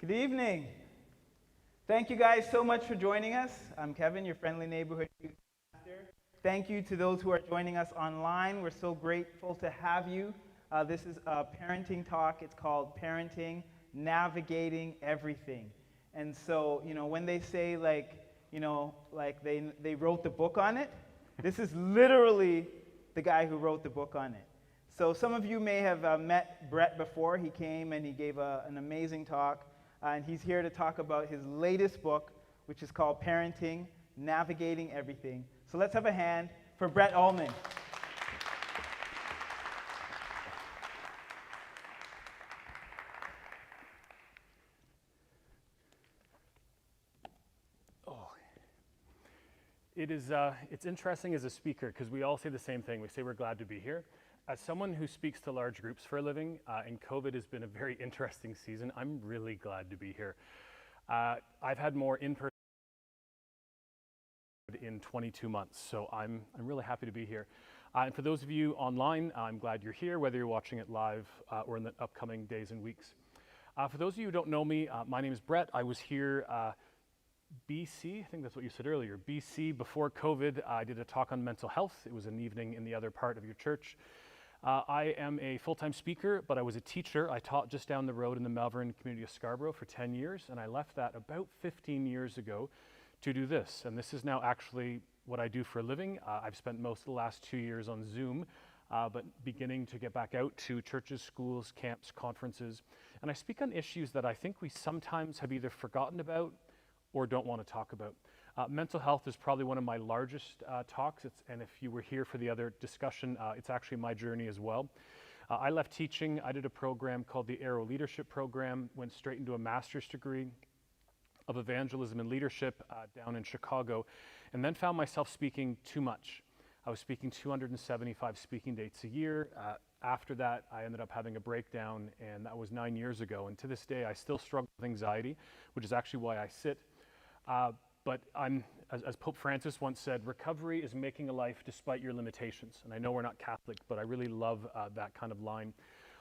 Good evening. Thank you guys so much for joining us. I'm Kevin, your friendly neighborhood youth pastor. Thank you to those who are joining us online. We're so grateful to have you. This is a parenting talk. It's called Parenting, Navigating Everything. And so, when they say they wrote the book on it, this is literally the guy who wrote the book on it. So some of you may have met Brett before. He came and he gave an amazing talk. And he's here to talk about his latest book, which is called Parenting, Navigating Everything. So let's have a hand for Brett Ullman. It's interesting as a speaker because we all say the same thing. We say we're glad to be here. As someone who speaks to large groups for a living, and COVID has been a very interesting season, I'm really glad to be here. I've had more in-person in 22 months, so I'm really happy to be here. And for those of you online, I'm glad you're here, whether you're watching it live or in the upcoming days and weeks. For those of you who don't know me, my name is Brett. I was here BC, I think that's what you said earlier, BC before COVID. I did a talk on mental health. It was an evening in the other part of your church. I am a full-time speaker, but I was a teacher. I taught just down the road in the Malvern community of Scarborough for 10 years, and I left that about 15 years ago to do this. And this is now actually what I do for a living. I've spent most of the last 2 years on Zoom, but beginning to get back out to churches, schools, camps, conferences. And I speak on issues that I think we sometimes have either forgotten about or don't want to talk about. Mental health is probably one of my largest talks, and if you were here for the other discussion, it's actually my journey as well. I left teaching. I did a program called the Aero Leadership Program, went straight into a master's degree of evangelism and leadership down in Chicago, and then found myself speaking too much. I was speaking 275 speaking dates a year. After that, I ended up having a breakdown, and that was 9 years ago. And to this day, I still struggle with anxiety, which is actually why I sit. But as Pope Francis once said, recovery is making a life despite your limitations. And I know we're not Catholic, but I really love that kind of line.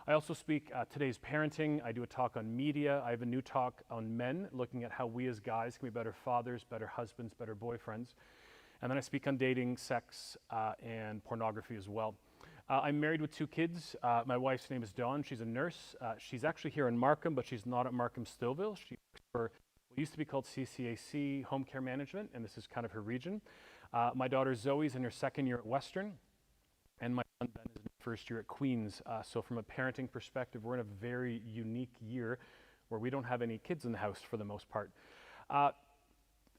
I also speak today's parenting. I do a talk on media. I have a new talk on men, looking at how we as guys can be better fathers, better husbands, better boyfriends. And then I speak on dating, sex, and pornography as well. I'm married with 2 kids. My wife's name is Dawn. She's a nurse. She's actually here in Markham, but she's not at Markham Stillville. She works for what used to be called CCAC Home Care Management, and this is kind of her region. My daughter Zoe's in her 2nd year at Western, and my son Ben is in his 1st year at Queen's. So from a parenting perspective, we're in a very unique year where we don't have any kids in the house for the most part.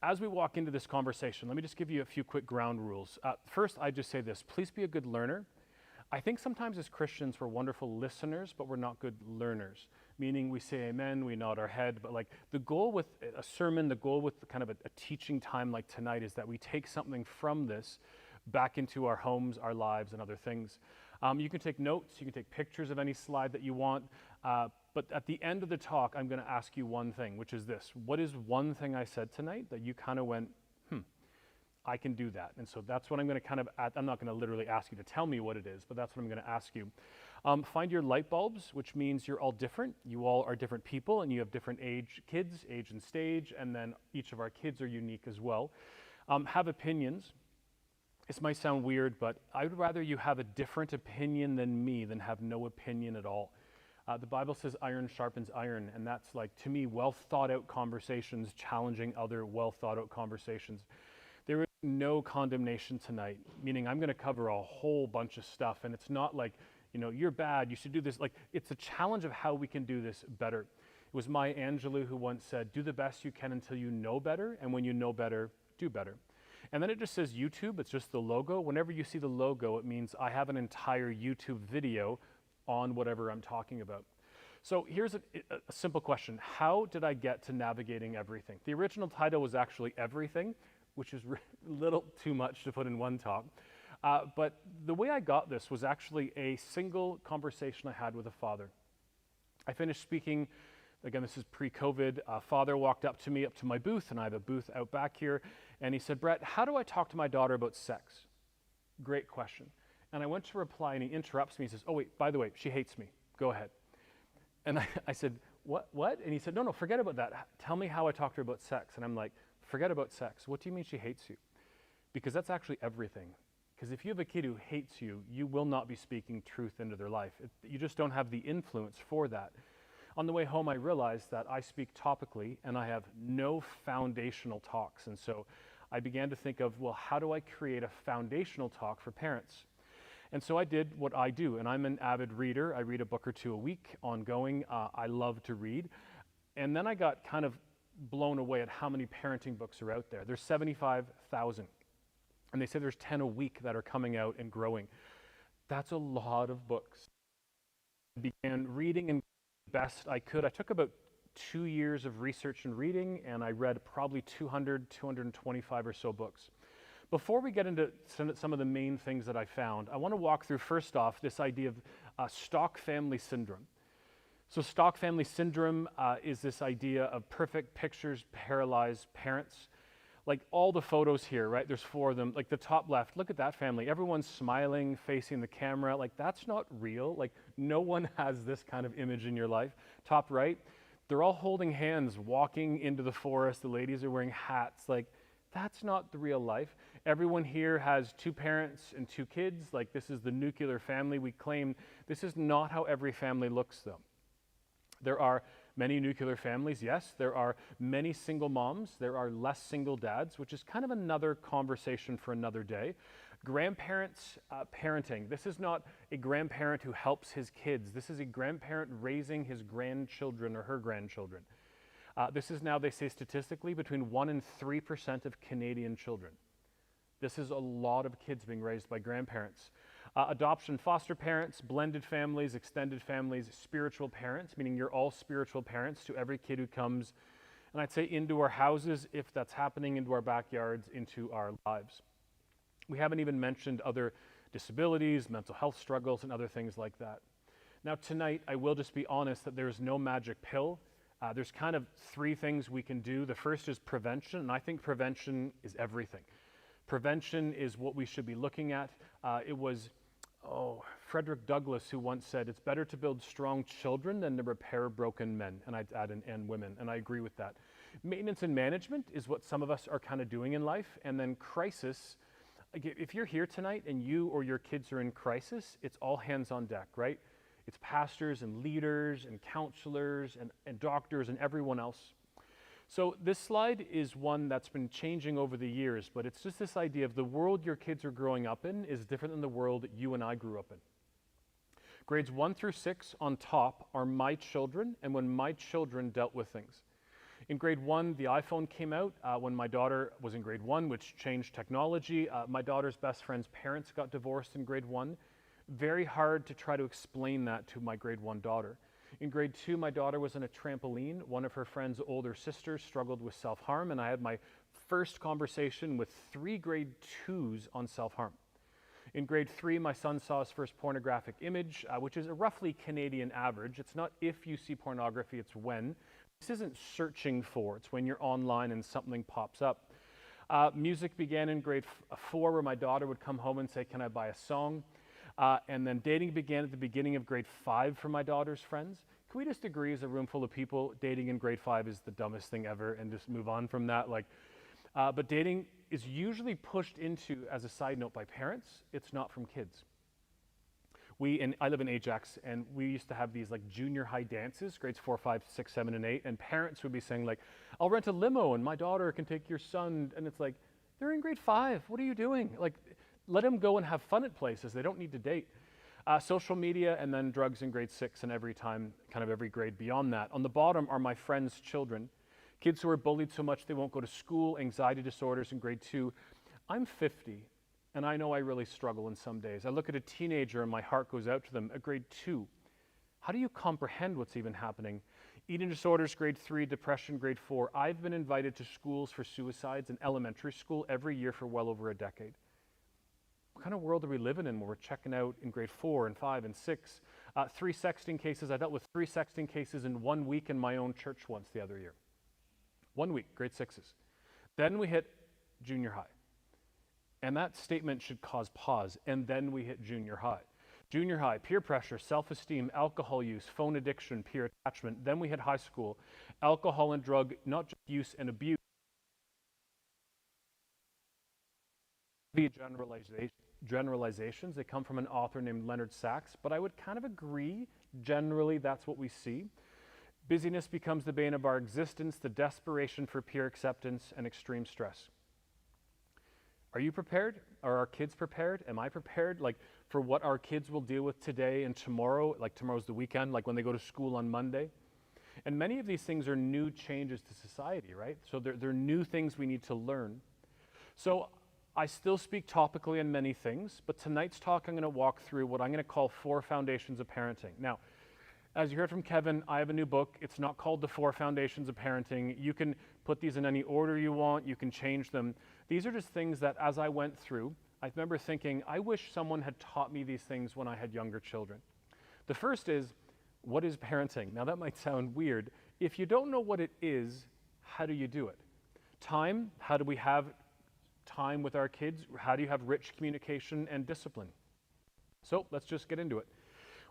As we walk into this conversation, let me just give you a few quick ground rules. First, I just say this: please be a good learner. I think sometimes as Christians we're wonderful listeners, but we're not good learners. Meaning we say amen, we nod our head, but like the goal with a sermon, the goal with kind of a teaching time like tonight is that we take something from this back into our homes, our lives, and other things. You can take notes, you can take pictures of any slide that you want, but at the end of the talk, I'm going to ask you one thing, which is this: what is one thing I said tonight that you kind of went, I can do that? And so that's what I'm going to kind of, I'm not going to literally ask you to tell me what it is, but that's what I'm going to ask you. Find your light bulbs, which means you're all different. You all are different people, and you have different age and stage, and then each of our kids are unique as well. Have opinions. This might sound weird, but I would rather you have a different opinion than me than have no opinion at all. The Bible says iron sharpens iron, and that's like, to me, well thought out conversations challenging other well thought out conversations. There is no condemnation tonight, meaning I'm going to cover a whole bunch of stuff, and it's not like, you're bad, you should do this. Like, it's a challenge of how we can do this better. It was Maya Angelou who once said, do the best you can until you know better, and when you know better, do better. And then it just says YouTube, it's just the logo. Whenever you see the logo, it means I have an entire YouTube video on whatever I'm talking about. So here's a simple question. How did I get to navigating everything? The original title was actually Everything, which is a little too much to put in one talk. But the way I got this was actually a single conversation I had with a father. I finished speaking, again, this is pre-COVID. A father walked up to me, up to my booth, and I have a booth out back here, and he said, Brett, how do I talk to my daughter about sex? Great question. And I went to reply, and he interrupts me. He says, oh, wait, by the way, she hates me. Go ahead. And I said, what? And he said, no, forget about that. Tell me how I talked to her about sex. And I'm like, forget about sex. What do you mean she hates you? Because that's actually everything. Because if you have a kid who hates you, you will not be speaking truth into their life. You just don't have the influence for that. On the way home, I realized that I speak topically and I have no foundational talks. And so I began to think of, well, how do I create a foundational talk for parents? And so I did what I do, and I'm an avid reader. I read a book or two a week, ongoing. I love to read. And then I got kind of blown away at how many parenting books are out there. There's 75,000. And they say there's 10 a week that are coming out and growing. That's a lot of books. I began reading and best I could. I took about 2 years of research and reading, and I read probably 225 or so books. Before we get into some of the main things that I found, I want to walk through first off this idea of stock family syndrome. So stock family syndrome is this idea of perfect pictures, paralyzed parents. Like all the photos here, right? There's 4 of them. Like the top left, look at that family. Everyone's smiling, facing the camera. Like that's not real. Like no one has this kind of image in your life. Top right, they're all holding hands, walking into the forest. The ladies are wearing hats. Like that's not the real life. Everyone here has 2 parents and 2 kids. Like this is the nuclear family we claim. This is not how every family looks though. There are many nuclear families, yes. There are many single moms. There are less single dads, which is kind of another conversation for another day. Grandparents parenting. This is not a grandparent who helps his kids. This is a grandparent raising his grandchildren or her grandchildren. This is now, they say statistically, between 1% and 3% of Canadian children. This is a lot of kids being raised by grandparents. Adoption, foster parents, blended families, extended families, spiritual parents, meaning you're all spiritual parents to every kid who comes, and I'd say into our houses, if that's happening, into our backyards, into our lives. We haven't even mentioned other disabilities, mental health struggles, and other things like that. Now tonight, I will just be honest that there's no magic pill. There's kind of 3 things we can do. The first is prevention, and I think prevention is everything. Prevention is what we should be looking at. It was Frederick Douglass who once said, it's better to build strong children than to repair broken men, and I'd add and women, and I agree with that. Maintenance and management is what some of us are kind of doing in life, and then crisis. If you're here tonight and you or your kids are in crisis, it's all hands on deck, right? It's pastors and leaders and counselors and doctors and everyone else. So this slide is one that's been changing over the years, but it's just this idea of the world your kids are growing up in is different than the world that you and I grew up in. Grades 1 through 6 on top are my children and when my children dealt with things. In grade 1, the iPhone came out when my daughter was in grade 1, which changed technology. My daughter's best friend's parents got divorced in grade 1. Very hard to try to explain that to my grade 1 daughter. In grade 2, my daughter was on a trampoline. One of her friend's older sisters struggled with self-harm, and I had my first conversation with 3 grade 2s on self-harm. In grade 3, my son saw his first pornographic image, which is a roughly Canadian average. It's not if you see pornography, it's when. This isn't searching for, it's when you're online and something pops up. Music began in grade 4, where my daughter would come home and say, can I buy a song? And then dating began at the beginning of grade 5 for my daughter's friends. Can we just agree as a room full of people, dating in grade 5 is the dumbest thing ever and just move on from that? But dating is usually pushed into, as a side note, by parents. It's not from kids. I live in Ajax, and we used to have these junior high dances, grades 4, 5, 6, 7, and 8, and parents would be saying I'll rent a limo and my daughter can take your son, and it's they're in grade 5, what are you doing? Let them go and have fun at places, they don't need to date. Social media and then drugs in grade 6 and every grade beyond that. On the bottom are my friends' children. Kids who are bullied so much they won't go to school, anxiety disorders in grade 2. I'm 50. And I know I really struggle in some days. I look at a teenager and my heart goes out to them at grade 2. How do you comprehend what's even happening? Eating disorders, grade 3, depression, grade 4. I've been invited to schools for suicides in elementary school every year for well over a decade. What kind of world are we living in where we're checking out in grade 4 and 5 and 6? 3 sexting cases. I dealt with 3 sexting cases in 1 week in my own church once the other year. 1 week, grade 6s. Then we hit junior high. And that statement should cause pause. And then we hit junior high. Junior high, peer pressure, self-esteem, alcohol use, phone addiction, peer attachment. Then we hit high school, alcohol and drug, not just use and abuse. Generalizations. They come from an author named Leonard Sachs, but I would kind of agree, generally that's what we see. Busyness becomes the bane of our existence, the desperation for peer acceptance and extreme stress. Are you prepared? Are our kids prepared? Am I prepared? Like for what our kids will deal with today and tomorrow, like tomorrow's the weekend, like when they go to school on Monday? And many of these things are new changes to society, right? So they're new things we need to learn. So I still speak topically on many things, but tonight's talk I'm going to walk through what I'm going to call 4 foundations of parenting. Now, as you heard from Kevin, I have a new book. It's not called The 4 Foundations of Parenting. You can put these in any order you want. You can change them. These are just things that as I went through, I remember thinking, I wish someone had taught me these things when I had younger children. The first is, what is parenting? Now that might sound weird. If you don't know what it is, how do you do it? Time, how do we have time with our kids? How do you have rich communication and discipline? So let's just get into it.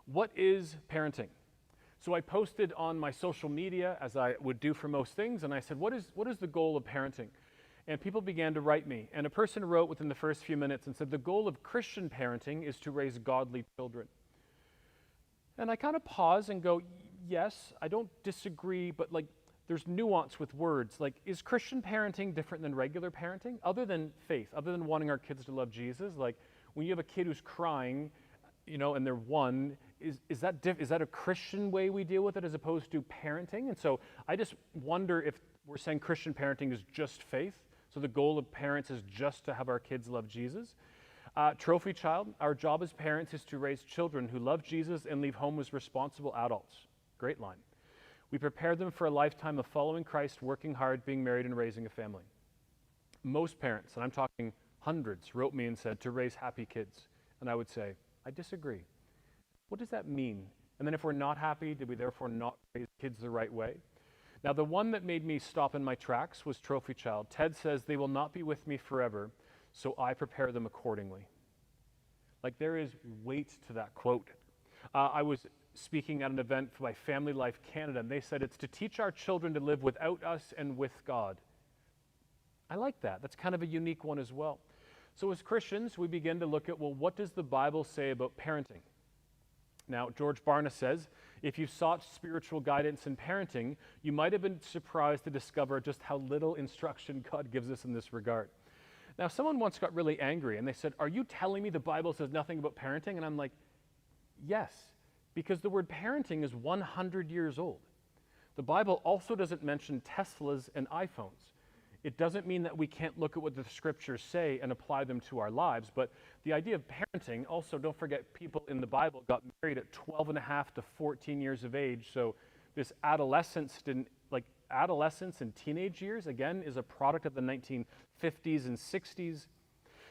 What is parenting? So I posted on my social media, as I would do for most things, and I said, what is the goal of parenting? And people began to write me. And a person wrote within the first few minutes and said, the goal of Christian parenting is to raise godly children. And I kind of pause and go, yes, I don't disagree, but like there's nuance with words. Like, is Christian parenting different than regular parenting? Other than faith, other than wanting our kids to love Jesus, like when you have a kid who's crying, you know, and they're 1, is that a Christian way we deal with it as opposed to parenting? And so I just wonder if we're saying Christian parenting is just faith. So the goal of parents is just to have our kids love Jesus. Trophy child, our job as parents is to raise children who love Jesus and leave home as responsible adults. Great line. We prepare them for a lifetime of following Christ, working hard, being married, and raising a family. Most parents, and I'm talking hundreds, wrote me and said to raise happy kids. And I would say, I disagree. What does that mean? And then if we're not happy, did we therefore not raise kids the right way? Now, the one that made me stop in my tracks was Trophy Child. Ted says, they will not be with me forever, so I prepare them accordingly. Like, there is weight to that quote. I was speaking at an event by Family Life Canada, and they said it's to teach our children to live without us and with God. I like that. That's kind of a unique one as well. So as Christians, we begin to look at, well, what does the Bible say about parenting? Now, George Barna says, if you sought spiritual guidance in parenting, you might have been surprised to discover just how little instruction God gives us in this regard. Now, someone once got really angry, and they said, are you telling me the Bible says nothing about parenting? And I'm like, yes, because the word parenting is 100 years old. The Bible also doesn't mention Teslas and iPhones. It doesn't mean that we can't look at what the scriptures say and apply them to our lives, but the idea of parenting, also don't forget people in the Bible got married at 12 and a half to 14 years of age, so this adolescence and teenage years, again, is a product of the 1950s and 60s.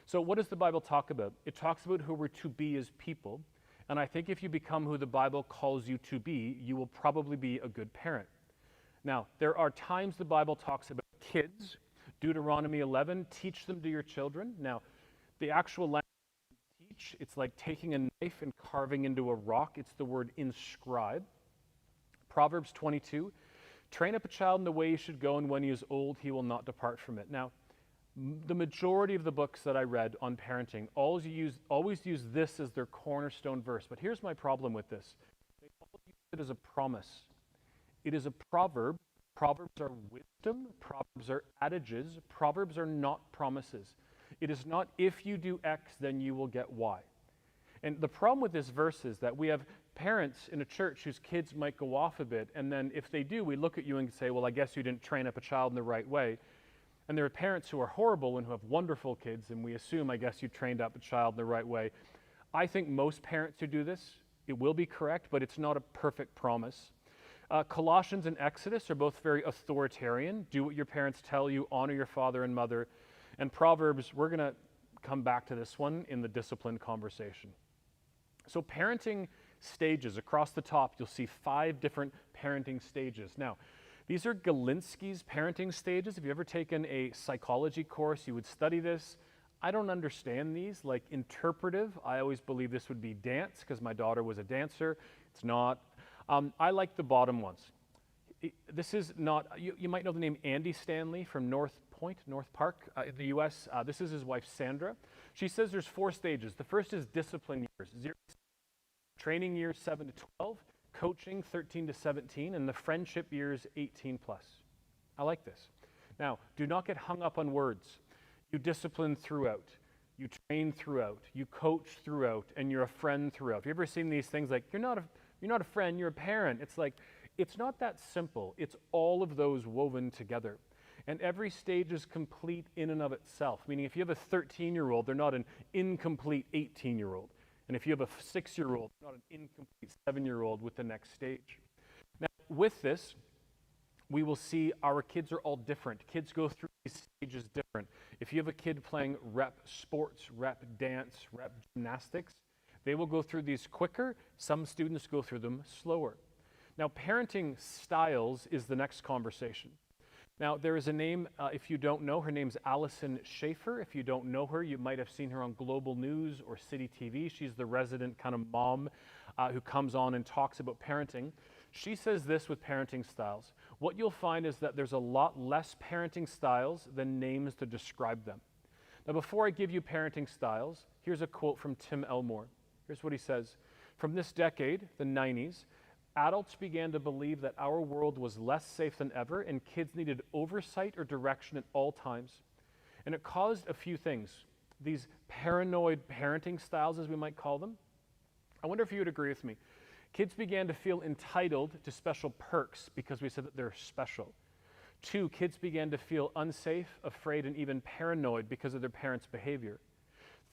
So what does the Bible talk about? It talks about who we're to be as people, and I think if you become who the Bible calls you to be, you will probably be a good parent. Now, there are times the Bible talks about kids. Deuteronomy 11, teach them to your children. Now, the actual language teach, it's like taking a knife and carving into a rock. It's the word inscribe. Proverbs 22, train up a child in the way he should go, and when he is old, he will not depart from it. Now, the majority of the books that I read on parenting always use this as their cornerstone verse. But here's my problem with this. They all use it as a promise. It is a proverb. Proverbs are wisdom. Proverbs are adages. Proverbs are not promises. It is not if you do X, then you will get Y. And the problem with this verse is that we have parents in a church whose kids might go off a bit, and then if they do, we look at you and say, well, I guess you didn't train up a child in the right way. And there are parents who are horrible and who have wonderful kids, and we assume, I guess you trained up a child in the right way. I think most parents who do this, it will be correct, but it's not a perfect promise. Colossians and Exodus are both very authoritarian. Do what your parents tell you, honor your father and mother. And Proverbs, we're going to come back to this one in the discipline conversation. So parenting stages, across the top, you'll see 5 different parenting stages. Now, these are Galinsky's parenting stages. If you've ever taken a psychology course, you would study this. I don't understand these. Like interpretive, I always believe this would be dance because my daughter was a dancer. It's not. I like the bottom ones. This is not, you might know the name Andy Stanley from North Park in the US. This is his wife, Sandra. She says there's 4 stages. The first is discipline years, 0 to 7, training years 7 to 12, coaching 13 to 17, and the friendship years 18 plus. I like this. Now, do not get hung up on words. You discipline throughout. You train throughout. You coach throughout, and you're a friend throughout. Have you ever seen these things like, you're not a friend, you're a parent? It's like, it's not that simple. It's all of those woven together. And every stage is complete in and of itself, meaning if you have a 13-year-old, they're not an incomplete 18-year-old. And if you have a 6-year-old, they're not an incomplete 7-year-old with the next stage. Now, with this, we will see our kids are all different. Kids go through these stages different. If you have a kid playing rep sports, rep dance, rep gymnastics, they will go through these quicker. Some students go through them slower. Now, parenting styles is the next conversation. Now, there is a name, if you don't know, her name's Allison Schaefer. If you don't know her, you might have seen her on Global News or City TV. She's the resident kind of mom who comes on and talks about parenting. She says this with parenting styles. What you'll find is that there's a lot less parenting styles than names to describe them. Now, before I give you parenting styles, here's a quote from Tim Elmore. Here's what he says. From this decade, the 90s, adults began to believe that our world was less safe than ever and kids needed oversight or direction at all times. And it caused a few things. These paranoid parenting styles, as we might call them. I wonder if you would agree with me. Kids began to feel entitled to special perks because we said that they're special. 2, kids began to feel unsafe, afraid, and even paranoid because of their parents' behavior.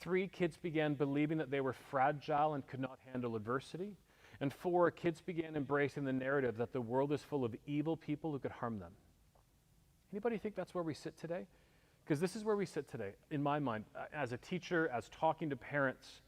3, kids began believing that they were fragile and could not handle adversity. And 4, kids began embracing the narrative that the world is full of evil people who could harm them. Anybody think that's where we sit today? Because this is where we sit today, in my mind, as a teacher, as talking to parents.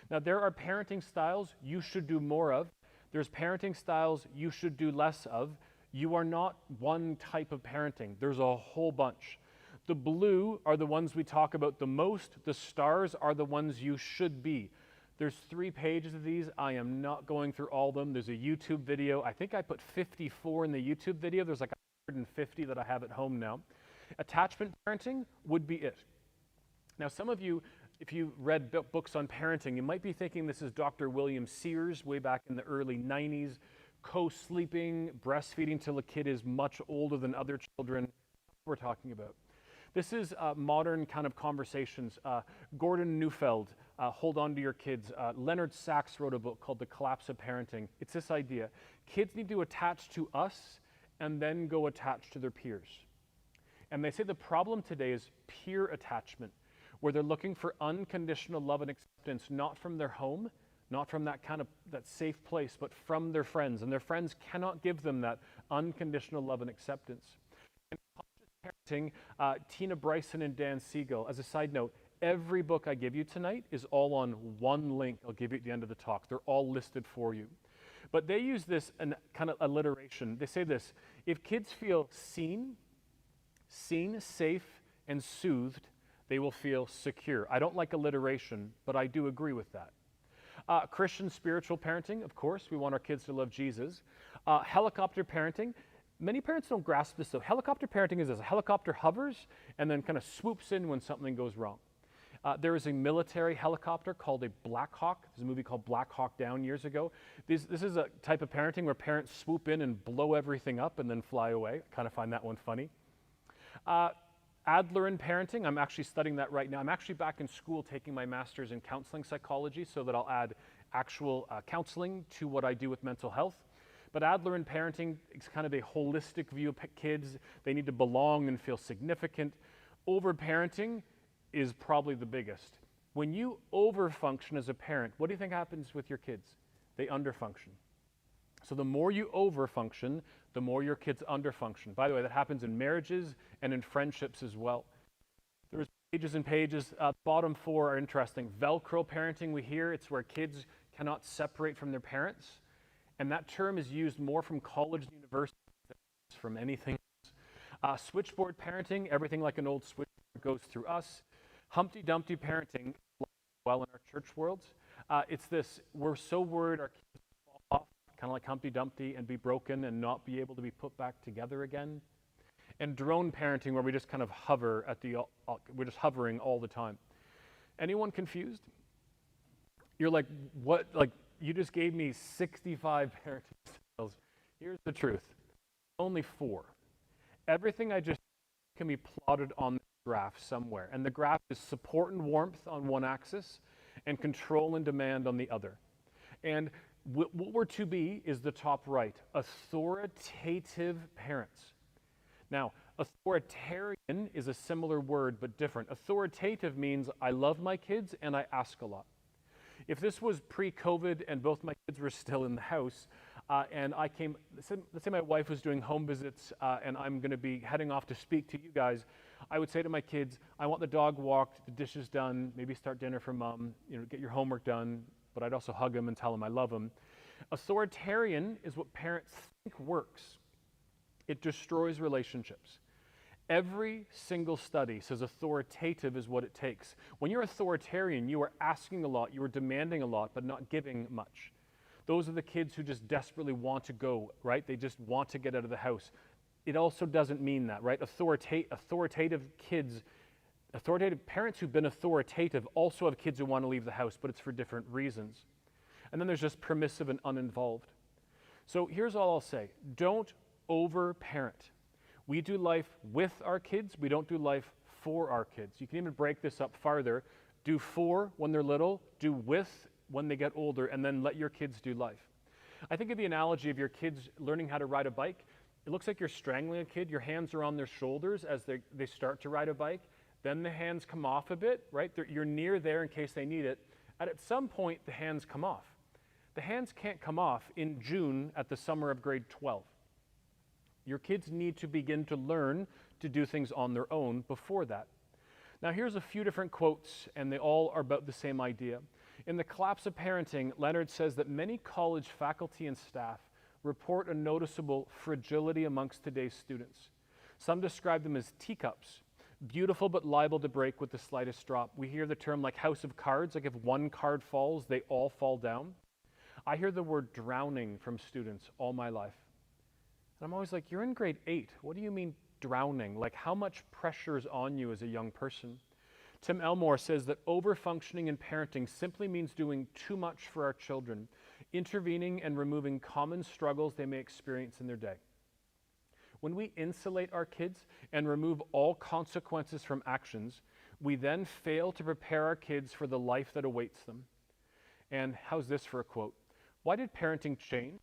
Now, there are parenting styles you should do more of. There's parenting styles you should do less of. You are not one type of parenting. There's a whole bunch. The blue are the ones we talk about the most. The stars are the ones you should be. There's 3 pages of these. I am not going through all of them. There's a YouTube video. I think I put 54 in the YouTube video. There's like 150 that I have at home now. Attachment parenting would be it. Now, some of you, if you read books on parenting, you might be thinking this is Dr. William Sears way back in the early 90s, co-sleeping, breastfeeding till a kid is much older than other children. That's what we're talking about. This is modern kind of conversations. Gordon Neufeld, Hold On to Your Kids. Leonard Sachs wrote a book called The Collapse of Parenting. It's this idea. Kids need to attach to us and then go attach to their peers. And they say the problem today is peer attachment, where they're looking for unconditional love and acceptance, not from their home, not from that safe place, but from their friends. And their friends cannot give them that unconditional love and acceptance. And parenting, Tina Bryson and Dan Siegel. As a side note, every book I give you tonight is all on one link I'll give you at the end of the talk. They're all listed for you. But they use this kind of alliteration. They say this: if kids feel seen, safe, and soothed, they will feel secure. I don't like alliteration, but I do agree with that. Christian spiritual parenting, of course, we want our kids to love Jesus. Helicopter parenting, many parents don't grasp this though. Helicopter parenting is as a helicopter hovers and then kind of swoops in when something goes wrong. There is a military helicopter called a Black Hawk. There's a movie called Black Hawk Down years ago. This is a type of parenting where parents swoop in and blow everything up and then fly away. I kind of find that one funny. Adler parenting, I'm actually studying that right now. I'm actually back in school taking my master's in counseling psychology so that I'll add actual counseling to what I do with mental health. But Adler parenting is kind of a holistic view of kids. They need to belong and feel significant. Overparenting is probably the biggest. When you overfunction as a parent, what do you think happens with your kids? They underfunction. So the more you overfunction, the more your kids underfunction. By the way, that happens in marriages and in friendships as well. There's pages and pages. Bottom 4 are interesting. Velcro parenting, we hear, it's where kids cannot separate from their parents. And that term is used more from college and university than from anything else. Switchboard parenting, everything like an old switchboard goes through us. Humpty Dumpty parenting well in our church worlds. It's this, we're so worried our kids will fall off, kind of like Humpty Dumpty, and be broken and not be able to be put back together again. And drone parenting, where we just kind of hover we're just hovering all the time. Anyone confused? You're like, what? Like, you just gave me 65 parenting styles. Here's the truth. Only 4. Everything I just can be plotted on the graph somewhere. And the graph is support and warmth on one axis and control and demand on the other. And what we're to be is the top right, authoritative parents. Now, authoritarian is a similar word but different. Authoritative means I love my kids and I ask a lot. If this was pre-COVID and both my kids were still in the house, and I came, let's say my wife was doing home visits and I'm going to be heading off to speak to you guys, I would say to my kids, I want the dog walked, the dishes done, maybe start dinner for mom, get your homework done, but I'd also hug them and tell them I love them. Authoritarian is what parents think works. It destroys relationships. Every single study says authoritative is what it takes. When you're authoritarian, you are asking a lot, you are demanding a lot, but not giving much. Those are the kids who just desperately want to go, right? They just want to get out of the house. It also doesn't mean that, right? Authoritative parents who've been authoritative also have kids who want to leave the house, but it's for different reasons. And then there's just permissive and uninvolved. So here's all I'll say. Don't over-parent. We do life with our kids. We don't do life for our kids. You can even break this up farther. Do for when they're little, do with when they get older, and then let your kids do life. I think of the analogy of your kids learning how to ride a bike. It looks like you're strangling a kid. Your hands are on their shoulders as they start to ride a bike. Then the hands come off a bit, right? You're near there in case they need it. And at some point, the hands come off. The hands can't come off in June at the summer of grade 12. Your kids need to begin to learn to do things on their own before that. Now here's a few different quotes, and they all are about the same idea. In The Collapse of Parenting, Leonard says that many college faculty and staff report a noticeable fragility amongst today's students. Some describe them as teacups, beautiful but liable to break with the slightest drop. We hear the term like house of cards, like if one card falls, they all fall down. I hear the word drowning from students all my life. And I'm always like, you're in grade 8. What do you mean drowning? Like, how much pressure is on you as a young person? Tim Elmore says that over-functioning in parenting simply means doing too much for our children, intervening and removing common struggles they may experience in their day. When we insulate our kids and remove all consequences from actions, we then fail to prepare our kids for the life that awaits them. And how's this for a quote? Why did parenting change?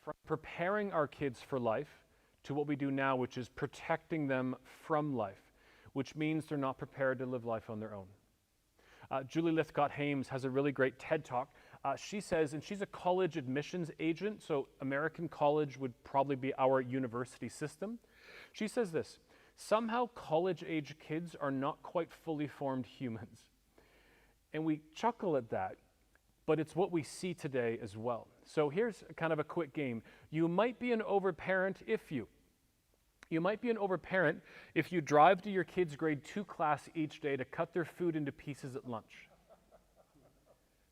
From preparing our kids for life to what we do now, which is protecting them from life, which means they're not prepared to live life on their own. Julie Lithcott-Hames has a really great TED Talk. She says, and she's a college admissions agent, so American college would probably be our university system. She says this, somehow college-age kids are not quite fully formed humans. And we chuckle at that, but it's what we see today as well. So here's kind of a quick game. You might be an overparent if you drive to your kid's grade 2 class each day to cut their food into pieces at lunch.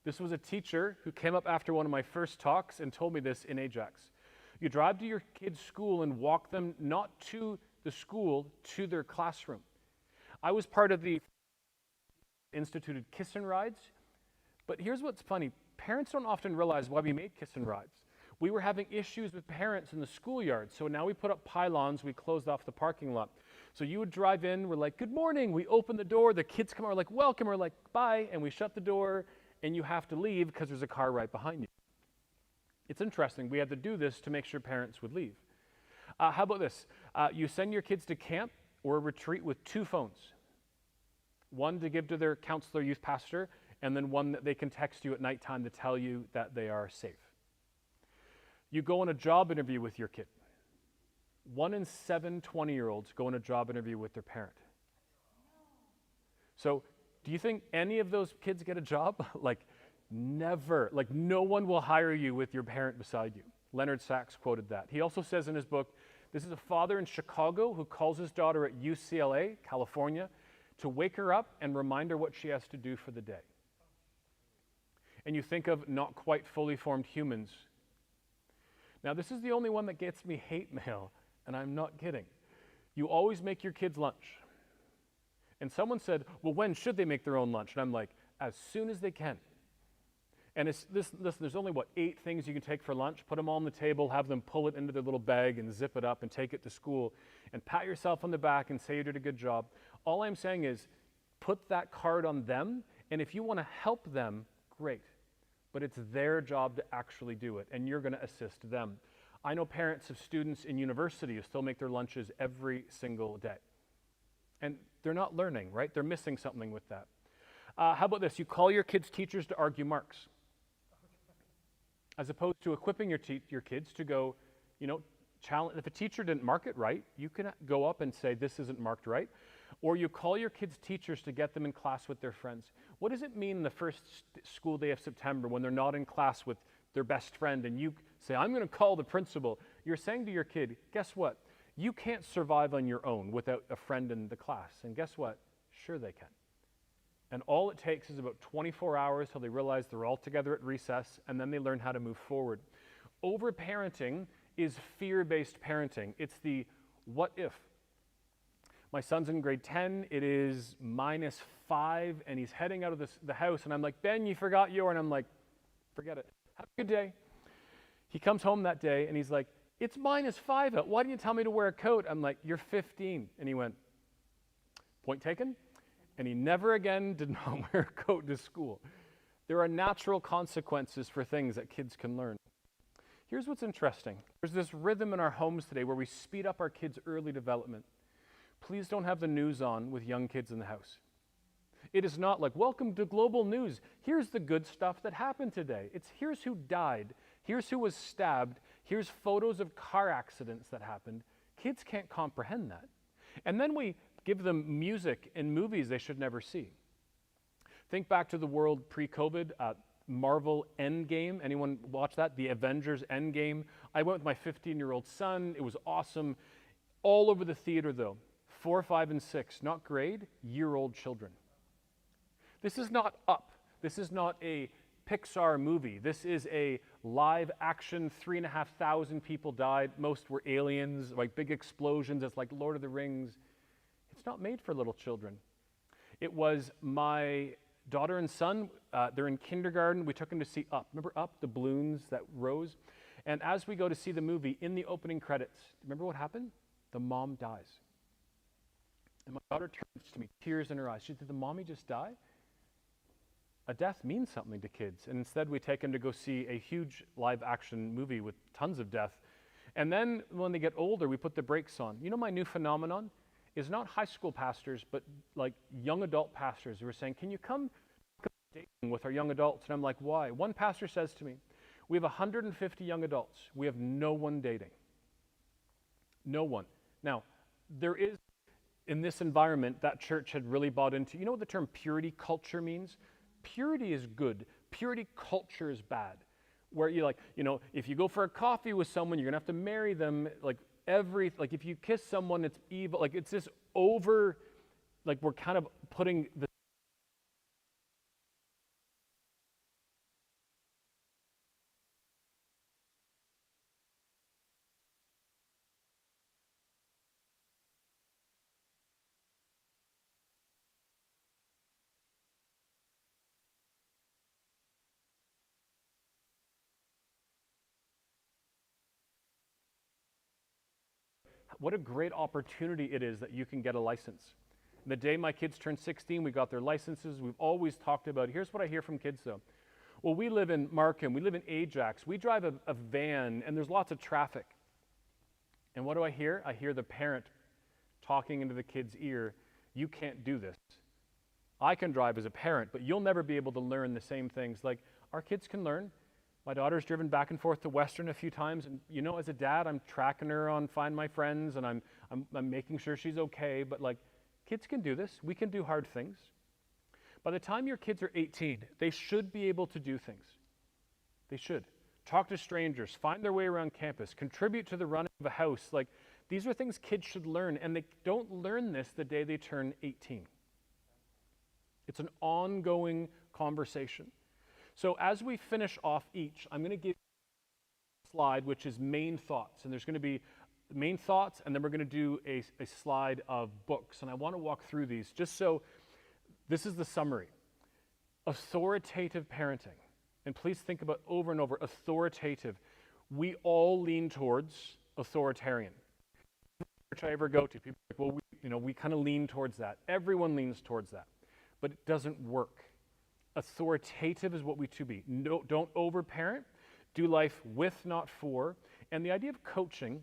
This was a teacher who came up after one of my first talks and told me this in Ajax. You drive to your kid's school and walk them not to the school, to their classroom. I was part of the instituted kiss and rides, but here's what's funny. Parents don't often realize why we made kiss and rides. We were having issues with parents in the schoolyard, so now we put up pylons, we closed off the parking lot. So you would drive in, we're like, good morning, we open the door, the kids come out, we're like, welcome, we're like, bye, and we shut the door, and you have to leave because there's a car right behind you. It's interesting, we had to do this to make sure parents would leave. How about this? You send your kids to camp or a retreat with 2 phones. One to give to their counselor, youth pastor, and then one that they can text you at nighttime to tell you that they are safe. You go on a job interview with your kid. 1 in 7 20-year-olds go on a job interview with their parent. So do you think any of those kids get a job? Like, never. Like, no one will hire you with your parent beside you. Leonard Sachs quoted that. He also says in his book, this is a father in Chicago who calls his daughter at UCLA, California, to wake her up and remind her what she has to do for the day. And you think of not quite fully formed humans. Now, this is the only one that gets me hate mail, and I'm not kidding. You always make your kids lunch. And someone said, well, when should they make their own lunch? And I'm like, as soon as they can. And listen, there's only, 8 things you can take for lunch? Put them all on the table, have them pull it into their little bag and zip it up and take it to school and pat yourself on the back and say you did a good job. All I'm saying is put that card on them, and if you want to help them, great. But it's their job to actually do it, and you're going to assist them. I know parents of students in university who still make their lunches every single day. And they're not learning, right? They're missing something with that. How about this? You call your kids' teachers to argue marks, as opposed to equipping your kids to go, challenge. If a teacher didn't mark it right, you can go up and say, this isn't marked right. Or you call your kids' teachers to get them in class with their friends. What does it mean the first school day of September when they're not in class with their best friend and you say, I'm going to call the principal? You're saying to your kid, guess what? You can't survive on your own without a friend in the class. And guess what? Sure they can. And all it takes is about 24 hours till they realize they're all together at recess, and then they learn how to move forward. Over-parenting is fear-based parenting. It's the what if. My son's in grade 10. It is -5, and he's heading out of the house, and I'm like, Ben, you forgot your, and I'm like, forget it. Have a good day. He comes home that day, and he's like, it's -5 out. Why didn't you tell me to wear a coat? I'm like, you're 15. And he went, point taken. And he never again did not wear a coat to school. There are natural consequences for things that kids can learn. Here's what's interesting. There's this rhythm in our homes today where we speed up our kids' early development. Please don't have the news on with young kids in the house. It is not like, welcome to global news. Here's the good stuff that happened today. It's here's who died. Here's who was stabbed. Here's photos of car accidents that happened. Kids can't comprehend that. And then we give them music and movies they should never see. Think back to the world pre-COVID, Marvel Endgame. Anyone watch that? The Avengers Endgame. I went with my 15-year-old son. It was awesome. All over the theater, though. 4, 5, and 6, not grade, year-old children. This is not Up. This is not a Pixar movie. This is a live action, 3,500 people died. Most were aliens, like big explosions. It's like Lord of the Rings. It's not made for little children. It was my daughter and son, they're in kindergarten. We took them to see Up. Remember Up, the balloons that rose? And as we go to see the movie, in the opening credits, remember what happened? The mom dies. And my daughter turns to me, tears in her eyes. She said, did the mommy just die? A death means something to kids. And instead, we take them to go see a huge live action movie with tons of death. And then when they get older, we put the brakes on. You know, my new phenomenon is not high school pastors, but like young adult pastors who are saying, can you come dating with our young adults? And I'm like, why? One pastor says to me, we have 150 young adults. We have no one dating. No one. Now, there is, in this environment, that church had really bought into, you know what the term purity culture means? Purity is good. Purity culture is bad. Where you if you go for a coffee with someone, you're going to have to marry them. Like if you kiss someone, it's evil. Like it's this over, like we're kind of putting the what a great opportunity it is that you can get a license. The day my kids turned 16, we got their licenses. We've always talked about, here's what I hear from kids though. Well, we live in Markham, we live in Ajax, we drive a van, and there's lots of traffic. And what do I hear? I hear the parent talking into the kid's ear, you can't do this. I can drive as a parent, but you'll never be able to learn the same things. Like, our kids can learn. My daughter's driven back and forth to Western a few times, and as a dad, I'm tracking her on Find My Friends, and I'm making sure she's okay, but like, kids can do this. We can do hard things. By the time your kids are 18, they should be able to do things. They should. Talk to strangers, find their way around campus, contribute to the running of a house. Like, these are things kids should learn, and they don't learn this the day they turn 18. It's an ongoing conversation. So as we finish off each, I'm going to give you a slide which is main thoughts. And there's going to be main thoughts, and then we're going to do a slide of books. And I want to walk through these just so this is the summary. Authoritative parenting. And please think about over and over, authoritative. We all lean towards authoritarian. Which I ever go to, people are like, well, we kind of lean towards that. Everyone leans towards that. But it doesn't work. Authoritative is what we to be. No, don't overparent. Do life with, not for. And the idea of coaching,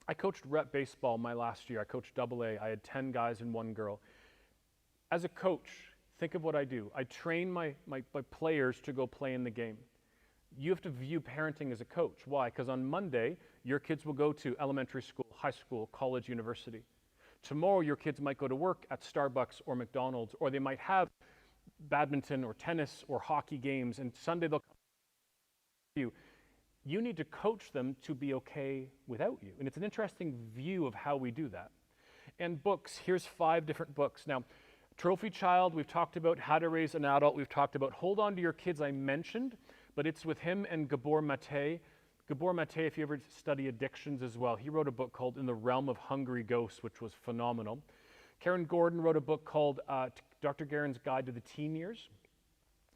I coached rep baseball my last year. I coached AA. I had 10 guys and 1 girl. As a coach, think of what I do. I train my players to go play in the game. You have to view parenting as a coach. Why? Because on Monday, your kids will go to elementary school, high school, college, university. Tomorrow, your kids might go to work at Starbucks or McDonald's, or they might have badminton or tennis or hockey games, and Sunday they'll come to you. You need to coach them to be okay without you. And it's an interesting view of how we do that. And books, here's 5 different books. Now, Trophy Child, we've talked about How to Raise an Adult, we've talked about Hold On to Your Kids, I mentioned, but it's with him and Gabor Mate. Gabor Mate, if you ever study addictions as well, he wrote a book called In the Realm of Hungry Ghosts, which was phenomenal. Karen Gordon wrote a book called Dr. Guerin's Guide to the Teen Years.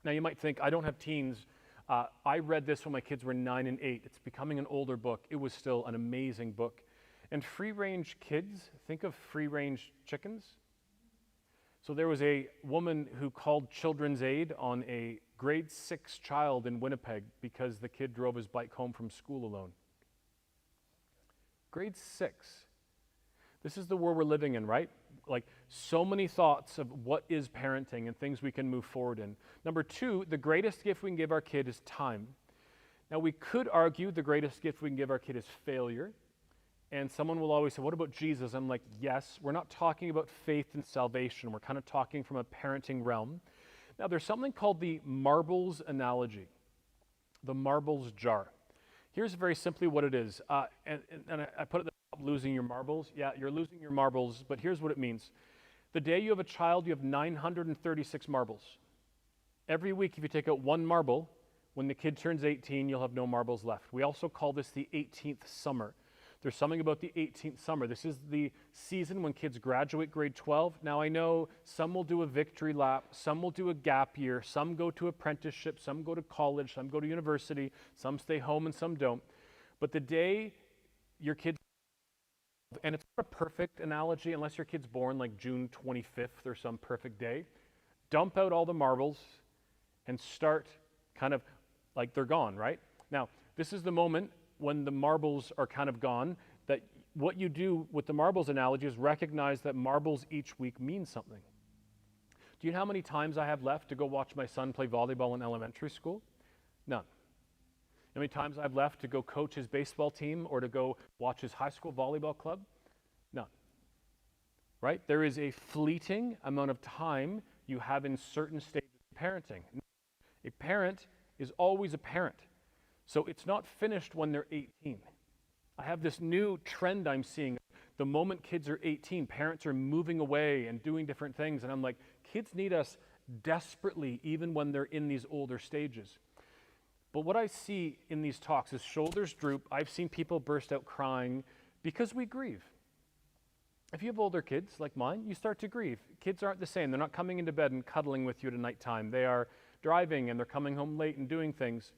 Now you might think, I don't have teens. I read this when my kids were 9 and 8. It's becoming an older book. It was still an amazing book. And free-range kids, think of free-range chickens. So there was a woman who called Children's Aid on a grade 6 child in Winnipeg because the kid drove his bike home from school alone. Grade 6. This is the world we're living in, right? Like so many thoughts of what is parenting and things we can move forward in. Number 2, the greatest gift we can give our kid is time. Now we could argue the greatest gift we can give our kid is failure. And someone will always say, what about Jesus? I'm like, yes, we're not talking about faith and salvation. We're kind of talking from a parenting realm. Now, there's something called the marbles analogy, the marbles jar. Here's very simply what it is. And I put it at the top, losing your marbles. Yeah, you're losing your marbles, but here's what it means. The day you have a child, you have 936 marbles. Every week, if you take out 1 marble, when the kid turns 18, you'll have no marbles left. We also call this the 18th summer. There's something about the 18th summer. This is the season when kids graduate grade 12. Now I know some will do a victory lap, some will do a gap year, some go to apprenticeship, some go to college, some go to university, some stay home and some don't. But the day your kids, and it's not a perfect analogy unless your kid's born like June 25th or some perfect day, dump out all the marbles and start kind of like they're gone, right? Now, this is the moment when the marbles are kind of gone, that what you do with the marbles analogy is recognize that marbles each week mean something. Do you know how many times I have left to go watch my son play volleyball in elementary school? None. How many times I've left to go coach his baseball team or to go watch his high school volleyball club? None. Right? There is a fleeting amount of time you have in certain stages of parenting. A parent is always a parent. So it's not finished when they're 18. I have this new trend I'm seeing. The moment kids are 18, parents are moving away and doing different things. And I'm like, kids need us desperately, even when they're in these older stages. But what I see in these talks is shoulders droop. I've seen people burst out crying because we grieve. If you have older kids like mine, you start to grieve. Kids aren't the same. They're not coming into bed and cuddling with you at nighttime. They are driving and they're coming home late and doing things.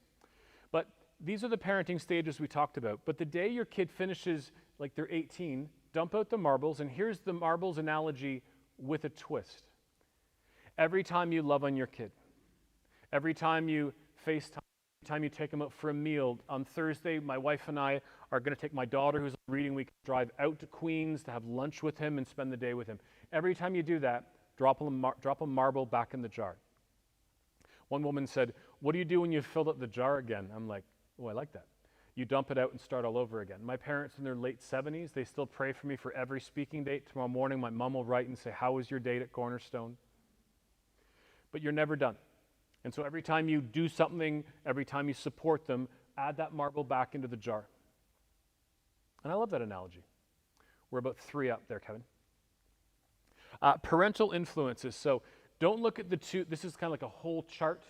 But these are the parenting stages we talked about. But the day your kid finishes like they're 18, dump out the marbles, and here's the marbles analogy with a twist. Every time you love on your kid, every time you FaceTime, every time you take them out for a meal, on Thursday, my wife and I are going to take my daughter who's on reading week, drive out to Queens to have lunch with him and spend the day with him. Every time you do that, drop a marble back in the jar. One woman said, what do you do when you've filled up the jar again? I'm like, oh, I like that. You dump it out and start all over again. My parents in their late 70s, they still pray for me for every speaking date. Tomorrow morning, my mom will write and say, how was your date at Cornerstone? But you're never done. And so every time you do something, every time you support them, add that marble back into the jar. And I love that analogy. We're about 3 up there, Kevin. Parental influences. So don't look at the two, this is kind of like a whole chart.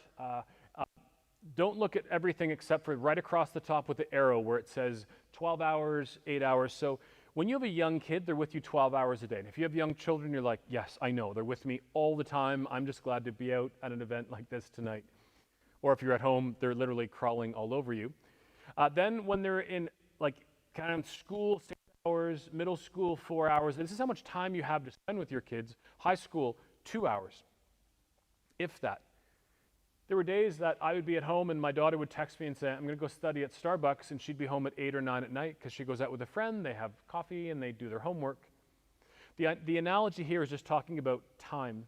Don't look at everything except for right across the top with the arrow where it says 12 hours, 8 hours. So when you have a young kid, they're with you 12 hours a day. And if you have young children, you're like, yes, I know, they're with me all the time. I'm just glad to be out at an event like this tonight. Or if you're at home, they're literally crawling all over you. Then when they're in like kind of school, 6 hours, middle school, 4 hours, this is how much time you have to spend with your kids. High school, 2 hours, if that. There were days that I would be at home and my daughter would text me and say, I'm going to go study at Starbucks, and she'd be home at 8 or 9 at night because she goes out with a friend, they have coffee, and they do their homework. The analogy here is just talking about time.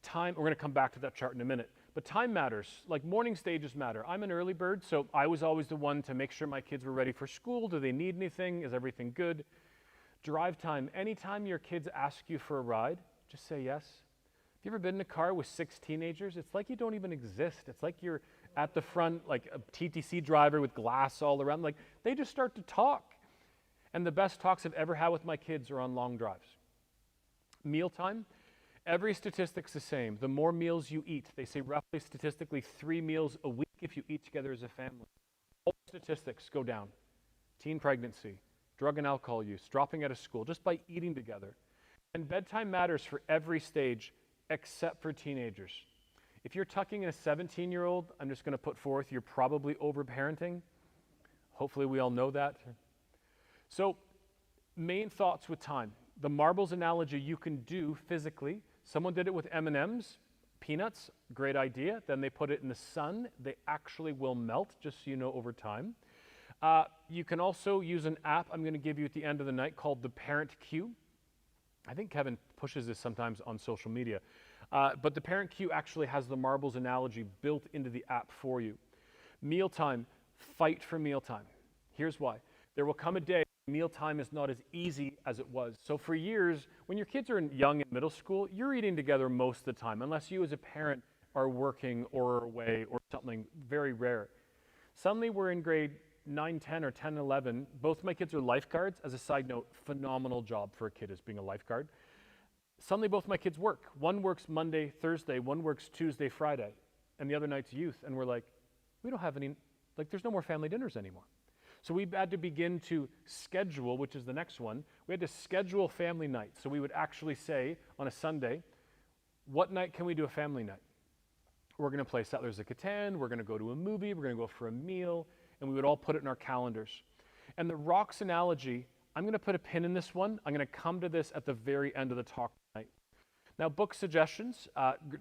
Time, we're going to come back to that chart in a minute, but time matters. Like morning stages matter. I'm an early bird, so I was always the one to make sure my kids were ready for school. Do they need anything? Is everything good? Drive time. Anytime your kids ask you for a ride, just say yes. Have you ever been in a car with 6 teenagers? It's like you don't even exist. It's like you're at the front, like a TTC driver with glass all around. Like they just start to talk. And the best talks I've ever had with my kids are on long drives. Mealtime. Every statistic's the same. The more meals you eat, they say roughly statistically 3 meals a week if you eat together as a family. All statistics go down. Teen pregnancy, drug and alcohol use, dropping out of school, just by eating together. And bedtime matters for every stage except for teenagers. If you're tucking in a 17-year-old, I'm just going to put forth, you're probably over-parenting. Hopefully we all know that. So, main thoughts with time. The marbles analogy you can do physically. Someone did it with M&Ms, peanuts, great idea. Then they put it in the sun. They actually will melt, just so you know, over time. You can also use an app I'm going to give you at the end of the night called the Parent Cue. I think Kevin pushes this sometimes on social media. But the Parent Cue actually has the marbles analogy built into the app for you. Mealtime, fight for mealtime. Here's why. There will come a day mealtime is not as easy as it was. So for years, when your kids are young in middle school, you're eating together most of the time, unless you as a parent are working or away or something, very rare. Suddenly we're in grade 9, 10, or 10, 11. Both my kids are lifeguards. As a side note, phenomenal job for a kid as being a lifeguard. Suddenly both my kids work. One works Monday, Thursday, one works Tuesday, Friday, and the other night's youth. And we're like, we don't have any, like there's no more family dinners anymore. So we had to begin to schedule, which is the next one, we had to schedule family nights. So we would actually say on a Sunday, what night can we do a family night? We're going to play Settlers of Catan, we're going to go to a movie, we're going to go for a meal, and we would all put it in our calendars. And the rocks analogy, I'm going to put a pin in this one. I'm going to come to this at the very end of the talk tonight. Now, book suggestions.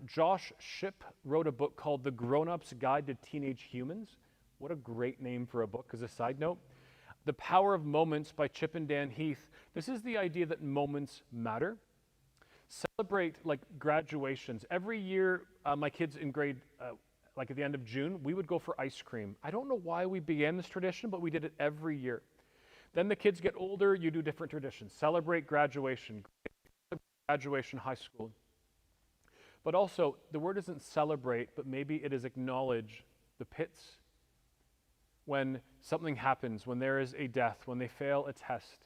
Josh Shipp wrote a book called The Grown-Up's Guide to Teenage Humans. What a great name for a book, as a side note. The Power of Moments by Chip and Dan Heath. This is the idea that moments matter. Celebrate like graduations. Every year, my kids in grade, like at the end of June, we would go for ice cream. I don't know why we began this tradition, but we did it every year. Then the kids get older, you do different traditions. Celebrate graduation, graduation high school. But also, the word isn't celebrate, but maybe it is acknowledge the pits. When something happens, when there is a death, when they fail a test,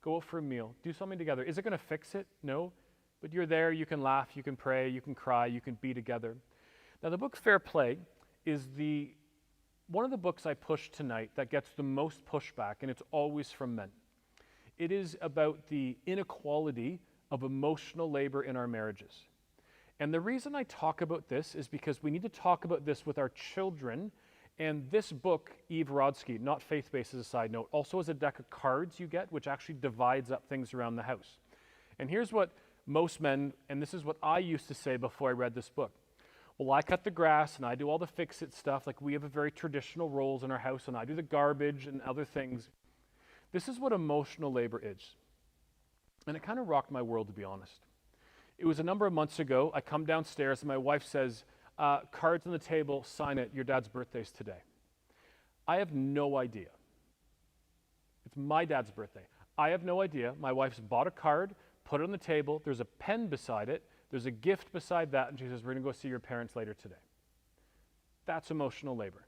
go out for a meal, do something together. Is it going to fix it? No. But you're there, you can laugh, you can pray, you can cry, you can be together. Now the book Fair Play is one of the books I push tonight that gets the most pushback, and it's always from men. It is about the inequality of emotional labor in our marriages. And the reason I talk about this is because we need to talk about this with our children. And this book, Eve Rodsky, not faith-based as a side note, also has a deck of cards you get, which actually divides up things around the house. And here's what most men, and this is what I used to say before I read this book. Well, I cut the grass and I do all the fix-it stuff, like we have a very traditional roles in our house, and I do the garbage and other things. This is what emotional labor is. And it kind of rocked my world, to be honest. It was a number of months ago. I come downstairs and my wife says, cards on the table, sign it, your dad's birthday's today. I have no idea. It's my dad's birthday. I have no idea. My wife's bought a card, put it on the table, there's a pen beside it, there's a gift beside that, and she says, we're going to go see your parents later today. That's emotional labor.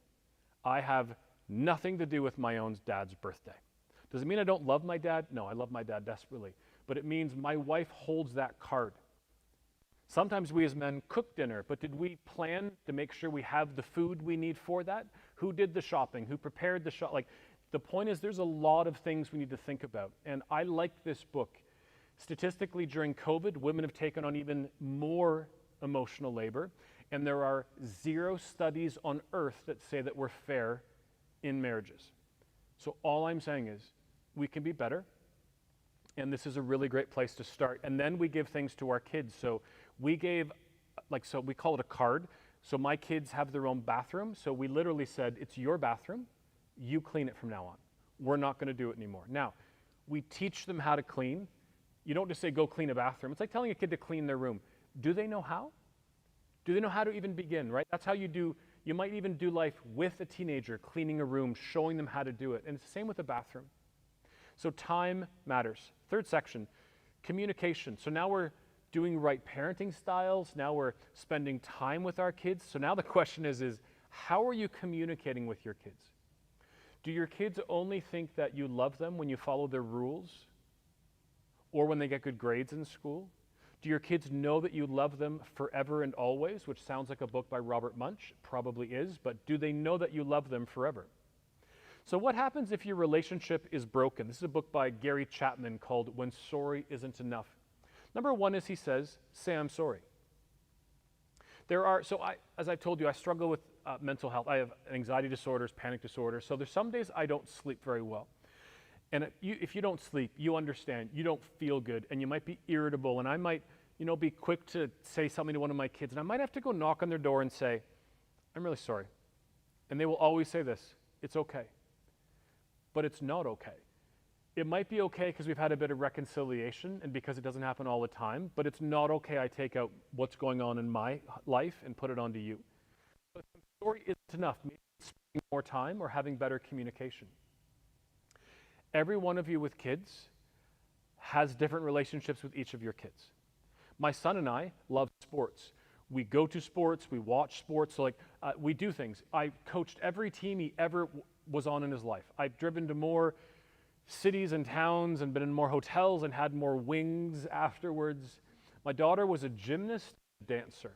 I have nothing to do with my own dad's birthday. Does it mean I don't love my dad? No, I love my dad desperately. But it means my wife holds that card. Sometimes we as men cook dinner, but did we plan to make sure we have the food we need for that? Who did the shopping? Who prepared the shop? Like, the point is there's a lot of things we need to think about. And I like this book. Statistically, during COVID, women have taken on even more emotional labor, and there are 0 studies on earth that say that we're fair in marriages. So all I'm saying is we can be better, and this is a really great place to start. And then we give things to our kids. So we gave, so we call it a card. So my kids have their own bathroom. So we literally said, it's your bathroom. You clean it from now on. We're not going to do it anymore. Now, we teach them how to clean. You don't just say, go clean a bathroom. It's like telling a kid to clean their room. Do they know how? Do they know how to even begin, right? That's how you might even do life with a teenager, cleaning a room, showing them how to do it. And it's the same with a bathroom. So time matters. Third section, communication. So now we're doing right parenting styles. Now we're spending time with our kids. So now the question is how are you communicating with your kids? Do your kids only think that you love them when you follow their rules or when they get good grades in school? Do your kids know that you love them forever and always, which sounds like a book by Robert Munch? Probably is, but do they know that you love them forever? So what happens if your relationship is broken? This is a book by Gary Chapman called When Sorry Isn't Enough. Number one is he says, say I'm sorry. As I've told you, I struggle with mental health. I have anxiety disorders, panic disorders. So there's some days I don't sleep very well. And if you don't sleep, you understand, you don't feel good, and you might be irritable, and I might, be quick to say something to one of my kids, and I might have to go knock on their door and say, I'm really sorry. And they will always say this, it's okay. But it's not okay. It might be okay because we've had a bit of reconciliation and because it doesn't happen all the time, but it's not okay I take out what's going on in my life and put it onto you. But if the story isn't enough, maybe spending more time or having better communication. Every one of you with kids has different relationships with each of your kids. My son and I love sports. We go to sports, we watch sports, so we do things. I coached every team he ever was on in his life. I've driven to more cities and towns and been in more hotels and had more wings afterwards. My daughter was a gymnast, dancer.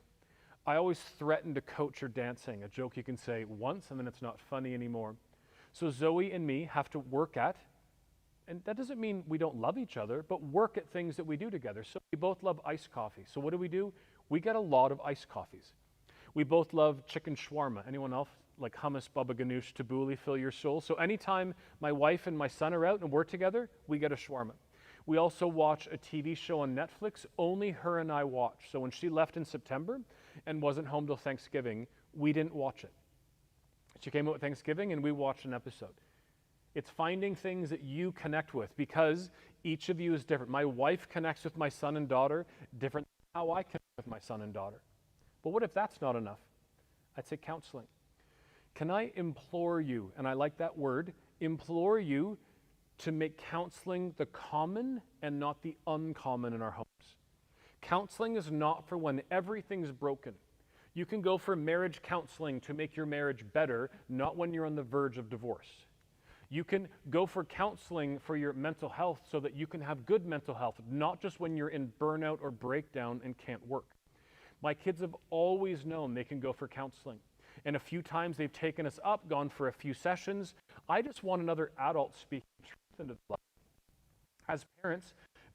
I always threatened to coach her dancing, a joke you can say once and then it's not funny anymore. So Zoe and me have to work at, and that doesn't mean we don't love each other, but work at things that we do together. So we both love iced coffee. So what do? We get a lot of iced coffees. We both love chicken shawarma. Anyone else? Like hummus, baba ganoush, tabbouleh, fill your soul. So anytime my wife and my son are out and we're together, we get a shawarma. We also watch a TV show on Netflix, only her and I watch. So when she left in September and wasn't home till Thanksgiving, we didn't watch it. She came out with Thanksgiving and we watched an episode. It's finding things that you connect with because each of you is different. My wife connects with my son and daughter different than how I connect with my son and daughter. But what if that's not enough? I'd say counseling. Can I implore you, and I like that word, implore you to make counseling the common and not the uncommon in our homes. Counseling is not for when everything's broken. You can go for marriage counseling to make your marriage better, not when you're on the verge of divorce. You can go for counseling for your mental health so that you can have good mental health, not just when you're in burnout or breakdown and can't work. My kids have always known they can go for counseling. And a few times they've taken us up, gone for a few sessions. I just want another adult speaking truth into life. As parents,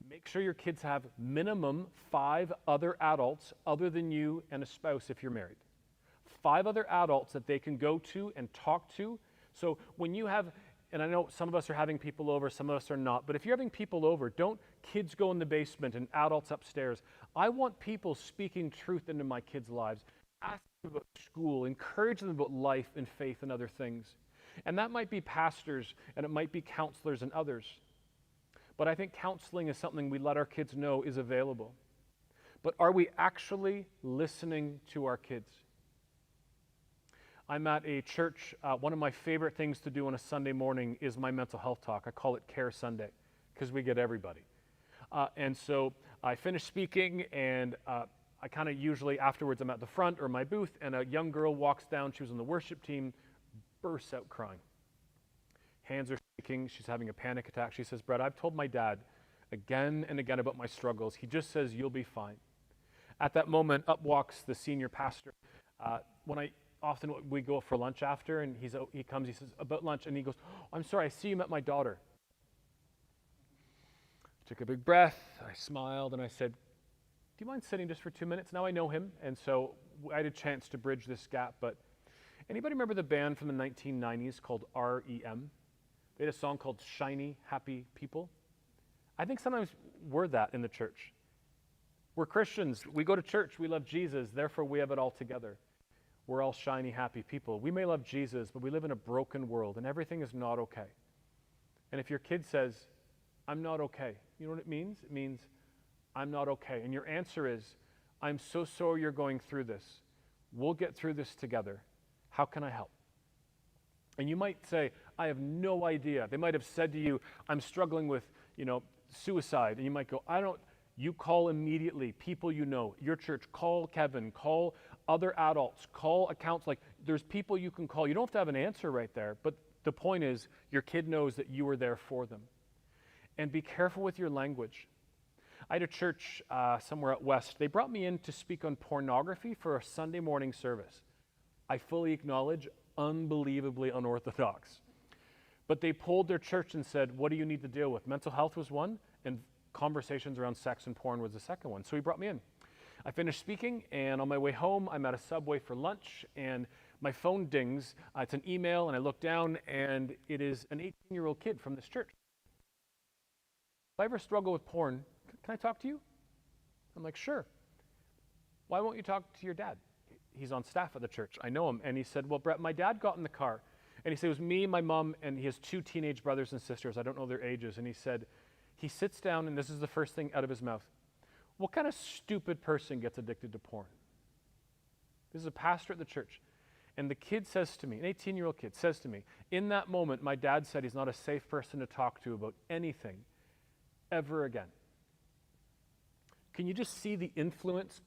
make sure your kids have minimum 5 other adults other than you and a spouse if you're married. 5 other adults that they can go to and talk to. So when you have, and I know some of us are having people over, some of us are not, but if you're having people over, don't kids go in the basement and adults upstairs. I want people speaking truth into my kids' lives. Ask them about school, encourage them about life and faith and other things. And that might be pastors and it might be counselors and others. But I think counseling is something we let our kids know is available. But are we actually listening to our kids? I'm at a church. One of my favorite things to do on a Sunday morning is my mental health talk. I call it Care Sunday because we get everybody. And so I finish speaking and I kind of usually afterwards I'm at the front or my booth and a young girl walks down. She was on the worship team, bursts out crying. Hands are shaking. She's having a panic attack. She says, Brett, I've told my dad again and again about my struggles. He just says, you'll be fine. At that moment, up walks the senior pastor. Often we go for lunch after, and he says, about lunch, and he goes, oh, I'm sorry, I see you met my daughter. I took a big breath, I smiled, and I said, do you mind sitting just for 2 minutes? Now I know him, and so I had a chance to bridge this gap. But anybody remember the band from the 1990s called REM? They had a song called Shiny, Happy People. I think sometimes we're that in the church. We're Christians. We go to church. We love Jesus. Therefore, we have it all together. We're all shiny, happy people. We may love Jesus, but we live in a broken world, and everything is not okay. And if your kid says, I'm not okay, you know what it means? It means, I'm not okay. And your answer is, I'm so sorry you're going through this. We'll get through this together. How can I help? And you might say, I have no idea. They might have said to you, I'm struggling with, suicide. And you might go, you call immediately people you know, your church, call Kevin, call other adults, call accounts. Like, there's people you can call. You don't have to have an answer right there, but the point is your kid knows that you are there for them. And be careful with your language. I had a church somewhere out west. They brought me in to speak on pornography for a Sunday morning service. I fully acknowledge, unbelievably unorthodox. But they polled their church and said, what do you need to deal with? Mental health was one, and conversations around sex and porn was the second one. So he brought me in. I finished speaking, and on my way home, I'm at a Subway for lunch, and my phone dings. It's an email, and I look down, and it is an 18-year-old kid from this church. If I ever struggle with porn, can I talk to you? I'm like, sure. Why won't you talk to your dad? He's on staff at the church. I know him. And he said, well, Brett, my dad got in the car. And he said, it was me, my mom, and he has 2 teenage brothers and sisters. I don't know their ages. And he said, he sits down, and this is the first thing out of his mouth. What kind of stupid person gets addicted to porn? This is a pastor at the church. And the kid says to me, an 18-year-old kid says to me, in that moment, my dad said he's not a safe person to talk to about anything ever again. Can you just see the influence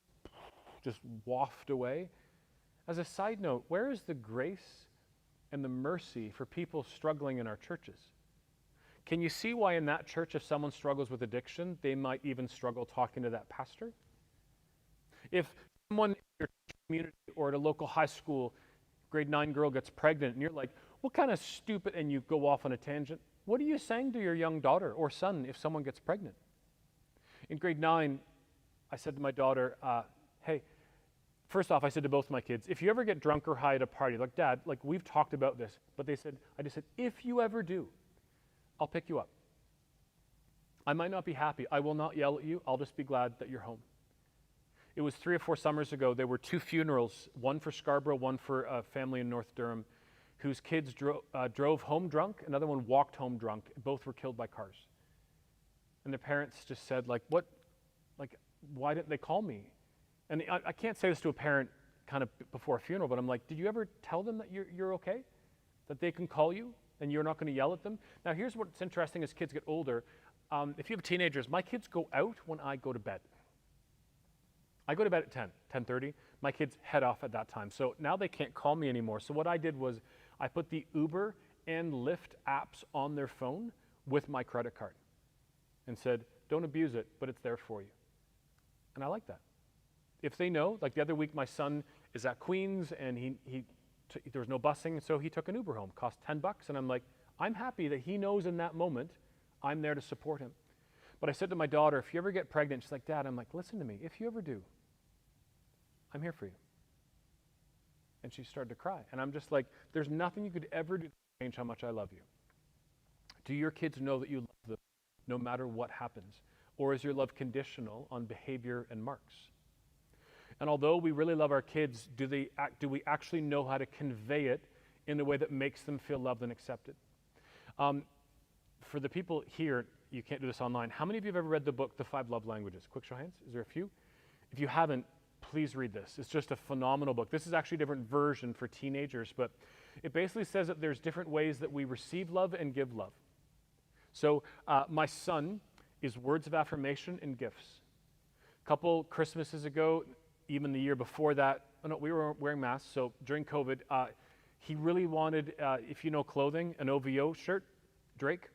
just waft away? As a side note, where is the grace and the mercy for people struggling in our churches? Can you see why in that church, if someone struggles with addiction, they might even struggle talking to that pastor? If someone in your community or at a local high school, grade 9 girl gets pregnant, and you're like, what kind of stupid, and you go off on a tangent, what are you saying to your young daughter or son if someone gets pregnant? In grade 9, I said to my daughter, hey, first off, I said to both my kids, if you ever get drunk or high at a party, like, Dad, like, we've talked about this, but I just said, if you ever do, I'll pick you up. I might not be happy. I will not yell at you. I'll just be glad that you're home. It was 3 or 4 summers ago. There were 2 funerals, one for Scarborough, one for a family in North Durham, whose kids drove home drunk. Another one walked home drunk. Both were killed by cars. And their parents just said, like, what? Like, why didn't they call me? And I can't say this to a parent kind of before a funeral, but I'm like, did you ever tell them that you're okay? That they can call you and you're not going to yell at them? Now, here's what's interesting as kids get older. If you have teenagers, my kids go out when I go to bed. I go to bed at 10:30. My kids head off at that time. So now they can't call me anymore. So what I did was I put the Uber and Lyft apps on their phone with my credit card and said, don't abuse it, but it's there for you. And I like that. If they know, like the other week, my son is at Queens and there was no busing, so he took an Uber home, cost $10. And I'm like, I'm happy that he knows in that moment I'm there to support him. But I said to my daughter, if you ever get pregnant, she's like, Dad, I'm like, listen to me. If you ever do, I'm here for you. And she started to cry. And I'm just like, there's nothing you could ever do to change how much I love you. Do your kids know that you love them no matter what happens? Or is your love conditional on behavior and marks? And although we really love our kids, do we actually know how to convey it in a way that makes them feel loved and accepted? For the people here, you can't do this online. How many of you have ever read the book, The 5 Love Languages? Quick show of hands. Is there a few? If you haven't, please read this. It's just a phenomenal book. This is actually a different version for teenagers, but it basically says that there's different ways that we receive love and give love. So my son is words of affirmation and gifts. A couple Christmases ago, even the year before that, we were wearing masks, so during COVID, he really wanted, if you know clothing, an OVO shirt, Drake,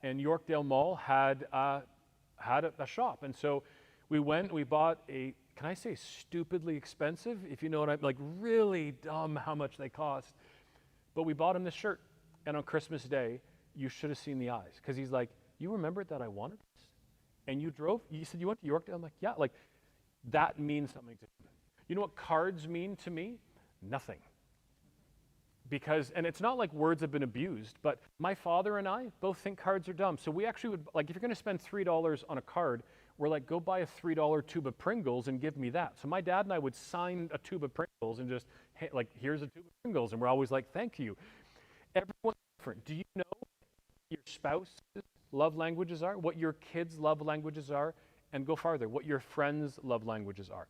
and Yorkdale Mall had a shop. And so we went, we bought a can I say stupidly expensive? If you know what I'm, like really dumb how much they cost. But we bought him this shirt. And on Christmas Day, you should have seen the eyes. Because he's like, you remembered that I wanted this? And you said you went to York? I'm like, yeah, like that means something to him. You know what cards mean to me? Nothing. Because, and it's not like words have been abused, but my father and I both think cards are dumb. So we actually would, like if you're gonna spend $3 on a card, we're like, go buy a $3 tube of Pringles and give me that. So my dad and I would sign a tube of Pringles and just, hey, like, here's a tube of Pringles. And we're always like, thank you. Everyone's different. Do you know what your spouse's love languages are, what your kids' love languages are, and go farther, what your friends' love languages are?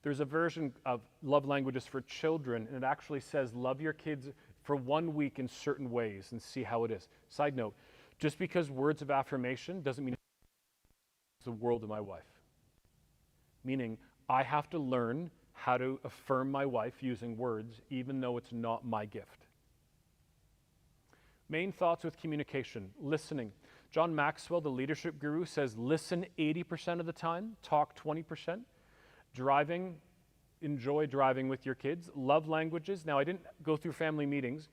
There's a version of love languages for children, and it actually says love your kids for 1 week in certain ways and see how it is. Side note, just because words of affirmation doesn't mean it's the world of my wife. Meaning, I have to learn how to affirm my wife using words, even though it's not my gift. Main thoughts with communication, listening. John Maxwell, the leadership guru, says listen 80% of the time, talk 20%. Driving, enjoy driving with your kids. Love languages. Now, I didn't go through family meetings.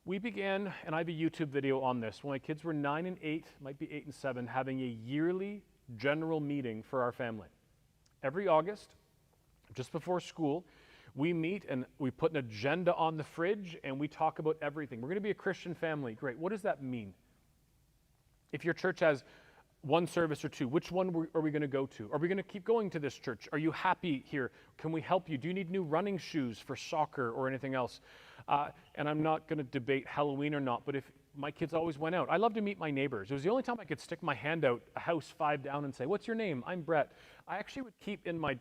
We began, and I have a YouTube video on this, when my kids were 9 and 8, might be 8 and 7, having a yearly general meeting for our family. Every August, just before school, we meet and we put an agenda on the fridge and we talk about everything. We're going to be a Christian family. Great. What does that mean? If your church has one service or two, which one are we going to go to? Are we going to keep going to this church? Are you happy here? Can we help you? Do you need new running shoes for soccer or anything else? And I'm not going to debate Halloween or not, but if my kids always went out, I love to meet my neighbors. It was the only time I could stick my hand out a house 5 down and say, what's your name? I'm Brett. I actually would keep in my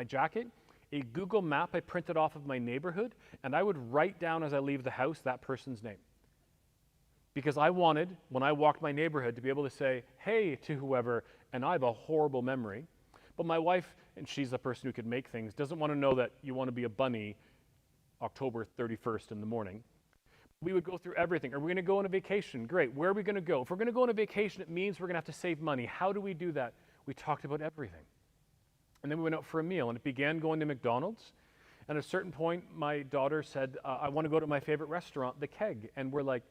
jacket a Google map I printed off of my neighborhood, and I would write down as I leave the house that person's name. Because I wanted, when I walked my neighborhood, to be able to say, hey, to whoever, and I have a horrible memory. But my wife, and she's the person who could make things, doesn't want to know that you want to be a bunny October 31st in the morning. We would go through everything. Are we going to go on a vacation? Great. Where are we going to go? If we're going to go on a vacation, it means we're going to have to save money. How do we do that? We talked about everything. And then we went out for a meal, and it began going to McDonald's. And at a certain point, my daughter said, I want to go to my favorite restaurant, The Keg. And we're like,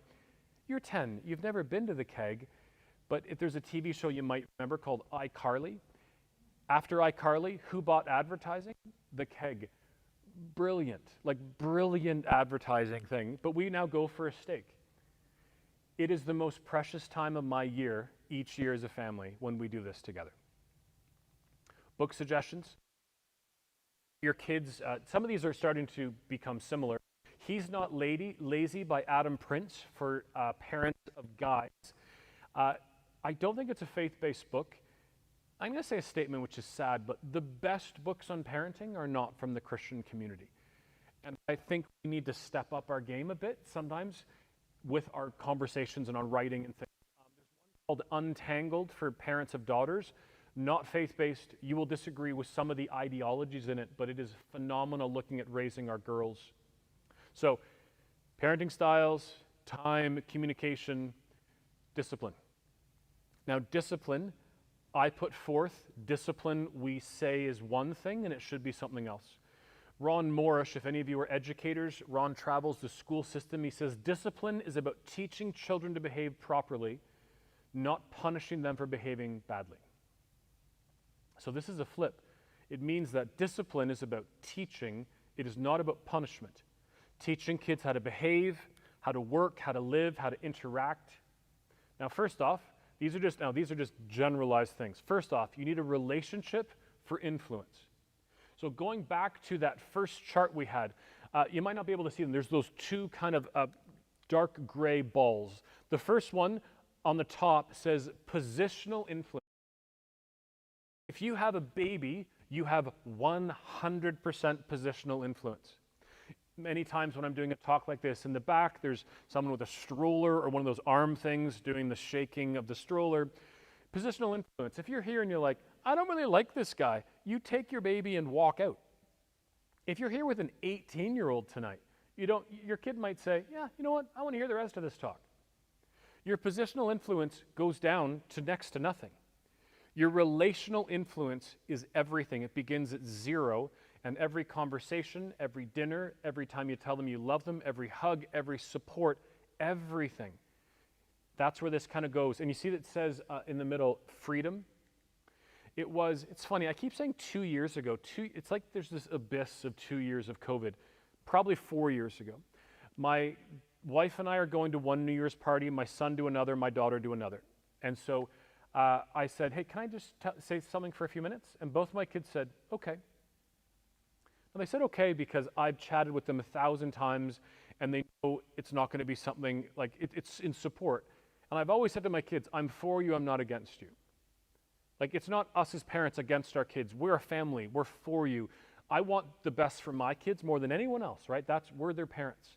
you're 10, you've never been to The Keg, but if there's a TV show you might remember called iCarly. After iCarly, who bought advertising? The Keg. Brilliant, like brilliant advertising thing, but we now go for a steak. It is the most precious time of my year, each year as a family, when we do this together. Book suggestions. Your kids, some of these are starting to become similar. He's Not Lazy by Adam Prince for parents of guys. I don't think it's a faith-based book. I'm going to say a statement which is sad, but the best books on parenting are not from the Christian community. And I think we need to step up our game a bit sometimes with our conversations and on writing and things. There's one called Untangled for parents of daughters. Not faith-based. You will disagree with some of the ideologies in it, but it is phenomenal looking at raising our girls. So, parenting styles, time, communication, discipline. Now, discipline, I put forth, discipline we say is one thing and it should be something else. Ron Morrish, if any of you are educators, Ron travels the school system. He says, discipline is about teaching children to behave properly, not punishing them for behaving badly. So this is a flip. It means that discipline is about teaching. It is not about punishment. Teaching kids how to behave, how to work, how to live, how to interact. Now, first off, these are just generalized things. First off, you need a relationship for influence. So going back to that first chart we had, you might not be able to see them. There's those two kind of dark gray balls. The first one on the top says positional influence. If you have a baby, you have 100% positional influence. Many times when I'm doing a talk like this, in the back there's someone with a stroller or one of those arm things doing the shaking of the stroller. Positional influence. If you're here and you're like, I don't really like this guy, you take your baby and walk out. If you're here with an 18-year-old tonight, your kid might say, yeah, you know what, I want to hear the rest of this talk. Your positional influence goes down to next to nothing. Your relational influence is everything. It begins at 0, and every conversation, every dinner, every time you tell them you love them, every hug, every support, everything. That's where this kind of goes. And you see that it says in the middle, freedom. It's funny, I keep saying 2 years ago. It's like there's this abyss of 2 years of COVID, probably 4 years ago. My wife and I are going to one New Year's party, my son to another, my daughter to another. And so I said, hey, can I just say something for a few minutes? And both my kids said, okay. And they said okay because I've chatted with them 1,000 times and they know it's not going to be something like, it's in support. And I've always said to my kids, I'm for you, I'm not against you. Like, it's not us as parents against our kids. We're a family, we're for you. I want the best for my kids more than anyone else, right? We're their parents.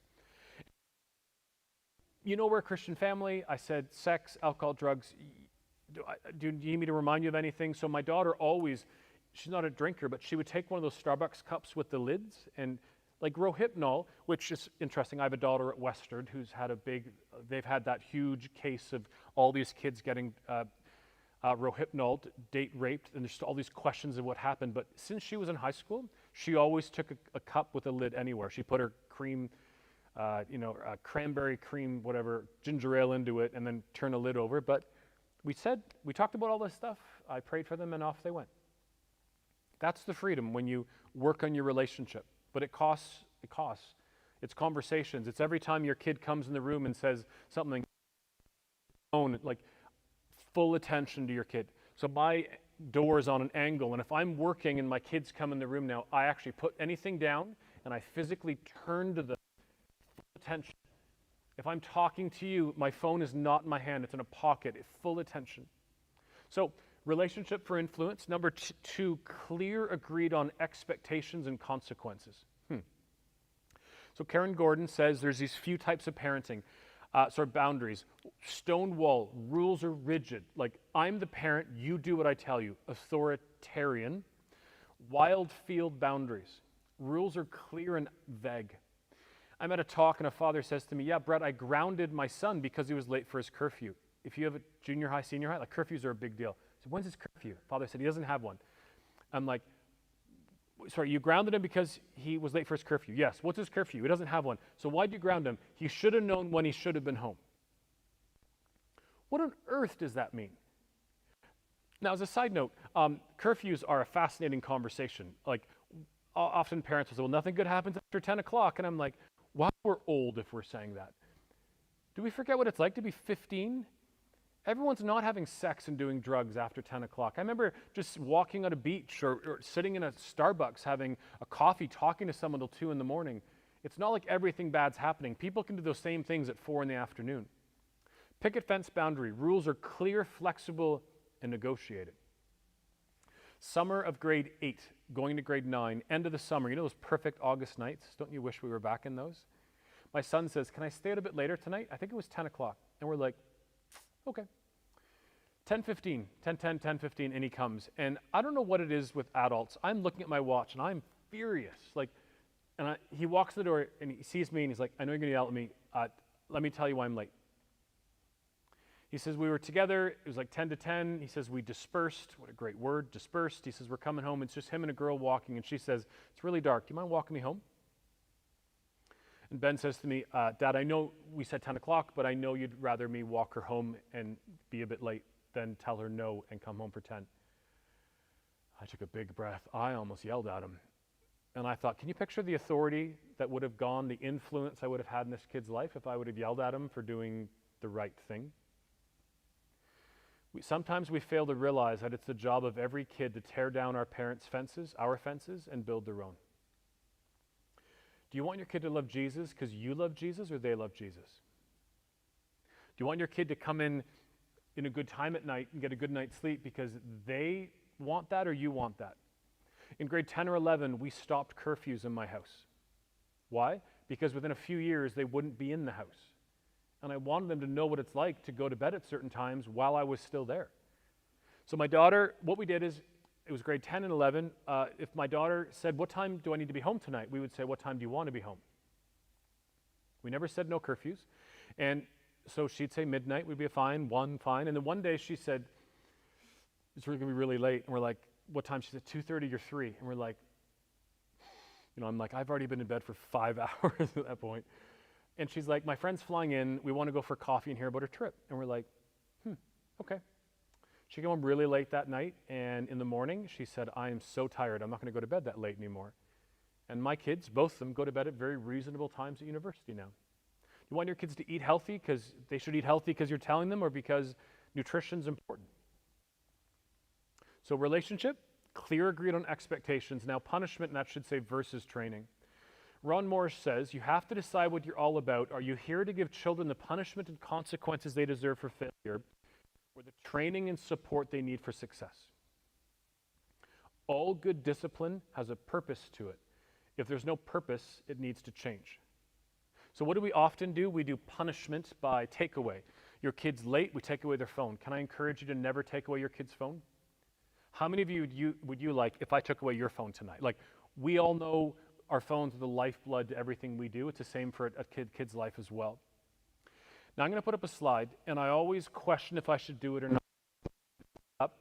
You know, we're a Christian family. I said sex, alcohol, drugs. Do you need me to remind you of anything? So my daughter always, she's not a drinker, but she would take one of those Starbucks cups with the lids and like Rohypnol, which is interesting. I have a daughter at Western who's had they've had that huge case of all these kids getting Rohypnol, date raped, and there's all these questions of what happened. But since she was in high school, she always took a cup with a lid anywhere. She put her cream, cranberry cream, whatever, ginger ale into it, and then turn a lid over. But we talked about all this stuff. I prayed for them, and off they went. That's the freedom when you work on your relationship. But it costs. It's conversations. It's every time your kid comes in the room and says something, like full attention to your kid. So my door is on an angle, and if I'm working and my kids come in the room now, I actually put anything down and I physically turn to them. Full attention. If I'm talking to you, my phone is not in my hand, it's in a pocket. It's full attention. So relationship for influence. Number 2, clear, agreed on expectations and consequences. So Karen Gordon says there's these few types of parenting. Boundaries. Stone wall. Rules are rigid. Like, I'm the parent, you do what I tell you. Authoritarian. Wild field boundaries. Rules are clear and vague. I'm at a talk and a father says to me, yeah, Brett, I grounded my son because he was late for his curfew. If you have a junior high, senior high, like curfews are a big deal. So when's his curfew? Father said he doesn't have one. I'm like, sorry, you grounded him because he was late for his curfew? Yes. What's his curfew? He doesn't have one. So why'd you ground him? He should have known when he should have been home. What on earth does that mean? Now, as a side note, curfews are a fascinating conversation. Like, often parents will say, well, nothing good happens after 10 o'clock. And I'm like, wow, we're old if we're saying that. Do we forget what it's like to be 15? Everyone's not having sex and doing drugs after 10 o'clock. I remember just walking on a beach or sitting in a Starbucks having a coffee, talking to someone till 2 in the morning. It's not like everything bad's happening. People can do those same things at 4 in the afternoon. Picket fence boundary. Rules are clear, flexible, and negotiated. Summer of grade 8, going to grade 9, end of the summer. You know those perfect August nights? Don't you wish we were back in those? My son says, can I stay out a bit later tonight? I think it was 10 o'clock. And we're like, okay. 10:15, 10:15, and he comes. And I don't know what it is with adults. I'm looking at my watch, and I'm furious. He walks to the door, and he sees me, and he's like, I know you're going to yell at me. Let me tell you why I'm late. He says, we were together. It was like 10 to 10. He says, we dispersed. What a great word, dispersed. He says, we're coming home. It's just him and a girl walking, and she says, it's really dark. Do you mind walking me home? And Ben says to me, Dad, I know we said 10 o'clock, but I know you'd rather me walk her home and be a bit late than tell her no and come home for 10. I took a big breath. I almost yelled at him. And I thought, can you picture the authority that would have gone, the influence I would have had in this kid's life if I would have yelled at him for doing the right thing? Sometimes we fail to realize that it's the job of every kid to tear down our parents' fences, our fences, and build their own. Do you want your kid to love Jesus because you love Jesus or they love Jesus? Do you want your kid to come in a good time at night and get a good night's sleep because they want that or you want that? In grade 10 or 11, we stopped curfews in my house. Why? Because within a few years, they wouldn't be in the house. And I wanted them to know what it's like to go to bed at certain times while I was still there. So my daughter, what we did is, it was grade 10 and 11. If my daughter said, what time do I need to be home tonight? We would say, what time do you want to be home? We never said no curfews. And so she'd say midnight, we'd be fine, 1, fine. And then one day she said, it's going to be really late. And we're like, what time? She said 2:30 or 3. And we're like, I'm like, I've already been in bed for 5 hours at that point. And she's like, my friend's flying in. We want to go for coffee and hear about her trip. And we're like, okay. She came home really late that night, and in the morning, she said, I am so tired. I'm not going to go to bed that late anymore. And my kids, both of them, go to bed at very reasonable times at university now. You want your kids to eat healthy because they should eat healthy because you're telling them, or because nutrition's important? So relationship, clear, agreed on expectations. Now punishment, and that should say versus training. Ron Morris says, you have to decide what you're all about. Are you here to give children the punishment and consequences they deserve for failure, or the training and support they need for success? All good discipline has a purpose to it. If there's no purpose, it needs to change. So what do we often do? We do punishment by takeaway. Your kid's late, we take away their phone. Can I encourage you to never take away your kid's phone? How many of you would you like if I took away your phone tonight? Like, we all know our phones are the lifeblood to everything we do. It's the same for a kid's life as well. Now I'm going to put up a slide, and I always question if I should do it or not.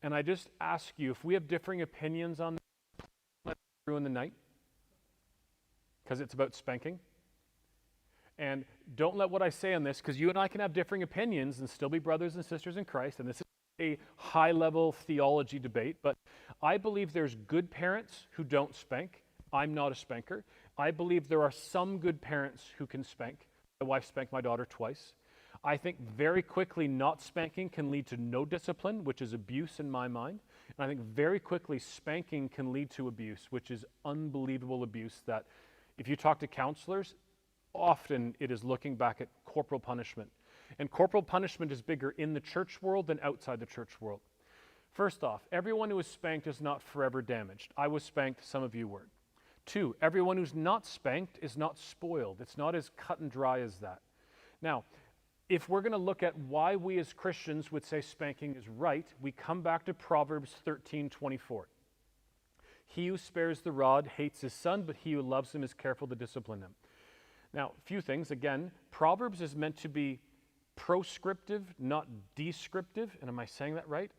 And I just ask you, if we have differing opinions on this, let's ruin the night, because it's about spanking. And don't let what I say on this, because you and I can have differing opinions and still be brothers and sisters in Christ, and this is a high-level theology debate, but I believe there's good parents who don't spank. I'm not a spanker. I believe there are some good parents who can spank. My wife spanked my daughter twice. I think very quickly not spanking can lead to no discipline, which is abuse in my mind. And I think very quickly spanking can lead to abuse, which is unbelievable abuse that if you talk to counselors, often it is looking back at corporal punishment. And corporal punishment is bigger in the church world than outside the church world. First off, everyone who is spanked is not forever damaged. I was spanked, some of you were. 2, everyone who's not spanked is not spoiled. It's not as cut and dry as that. Now, if we're going to look at why we as Christians would say spanking is right, we come back to Proverbs 13:24. He who spares the rod hates his son, but he who loves him is careful to discipline him. Now, a few things. Again, Proverbs is meant to be proscriptive, not descriptive. And am I saying that right?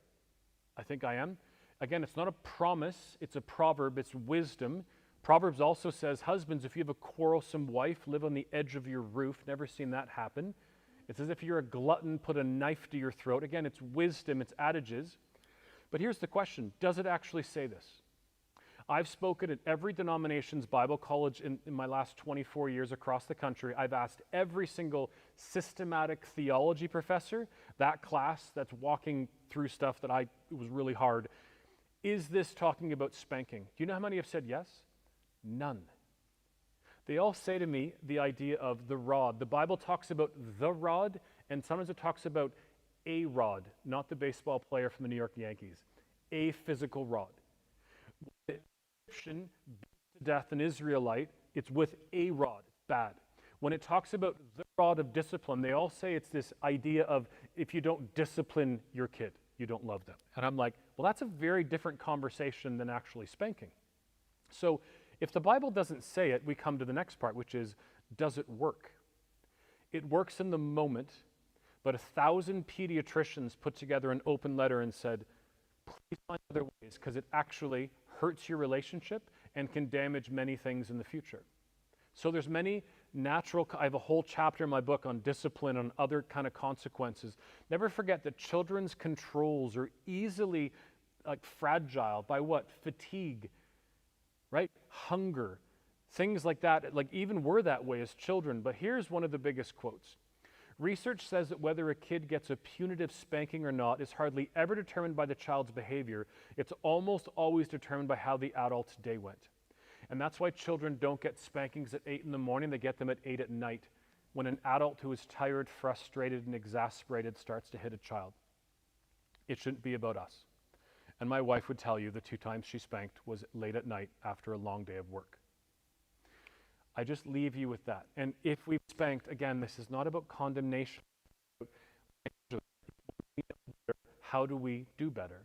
I think I am. Again, it's not a promise, it's a proverb, it's wisdom. Proverbs also says, husbands, if you have a quarrelsome wife, live on the edge of your roof. Never seen that happen. It's as if you're a glutton, put a knife to your throat. Again, it's wisdom, it's adages. But here's the question, does it actually say this? I've spoken at every denomination's Bible college in my last 24 years across the country. I've asked every single systematic theology professor, that class that's walking through stuff that it was really hard, is this talking about spanking? Do you know how many have said yes? None. They all say to me the idea of the rod. The Bible talks about the rod, and sometimes it talks about a rod, not the baseball player from the New York Yankees, a physical rod. When an Egyptian beats to death an Israelite, it's with a rod. It's bad. When it talks about the rod of discipline, they all say it's this idea of if you don't discipline your kid, you don't love them. And I'm like, well, that's a very different conversation than actually spanking. So if the Bible doesn't say it, we come to the next part, which is, does it work? It works in the moment, but 1,000 pediatricians put together an open letter and said, please find other ways, because it actually hurts your relationship and can damage many things in the future. So there's many natural, I have a whole chapter in my book on discipline, on other kind of consequences. Never forget that children's controls are easily fragile by what? Fatigue, right? Hunger, things like that. Like even we're that way as children. But here's one of the biggest quotes. Research says that whether a kid gets a punitive spanking or not is hardly ever determined by the child's behavior. It's almost always determined by how the adult's day went. And that's why children don't get spankings at 8 in the morning, they get them at 8 at night, when an adult who is tired, frustrated, and exasperated starts to hit a child. It shouldn't be about us. And my wife would tell you the 2 times she spanked was late at night after a long day of work. I just leave you with that. And if we've spanked, again, this is not about condemnation. How do we do better?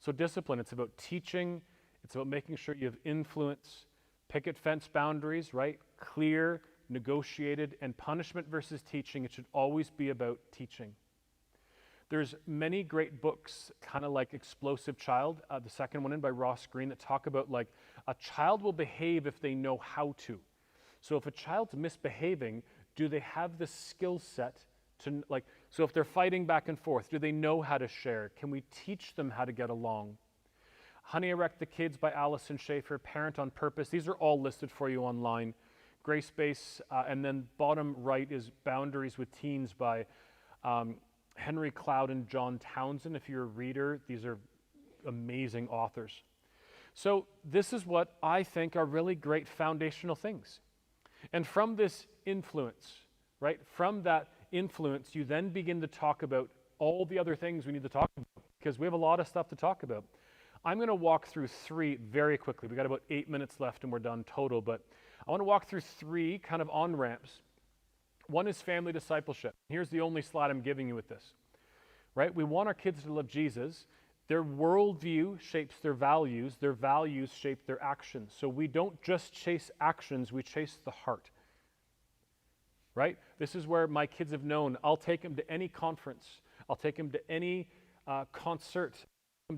So discipline, it's about teaching. It's about making sure you have influence, picket fence boundaries, right? Clear, negotiated, and punishment versus teaching. It should always be about teaching. There's many great books, kind of like Explosive Child, the second one in by Ross Greene, that talk about like a child will behave if they know how to. So if a child's misbehaving, do they have the skill set to, like, so if they're fighting back and forth, do they know how to share? Can we teach them how to get along? Honey, I Wrecked the Kids by Allison Schaefer, Parent on Purpose. These are all listed for you online. Grace Base, and then bottom right is Boundaries with Teens by Henry Cloud and John Townsend. If you're a reader, these are amazing authors. So this is what I think are really great foundational things. And from this influence, right, from that influence, you then begin to talk about all the other things we need to talk about, because we have a lot of stuff to talk about. I'm going to walk through three very quickly. We got about 8 minutes left and we're done total, but I want to walk through three kind of on-ramps. One is family discipleship. Here's the only slide I'm giving you with this, right? We want our kids to love Jesus. Their worldview shapes their values shape their actions. So we don't just chase actions, we chase the heart, right? This is where my kids have known I'll take them to any conference, I'll take them to any concert,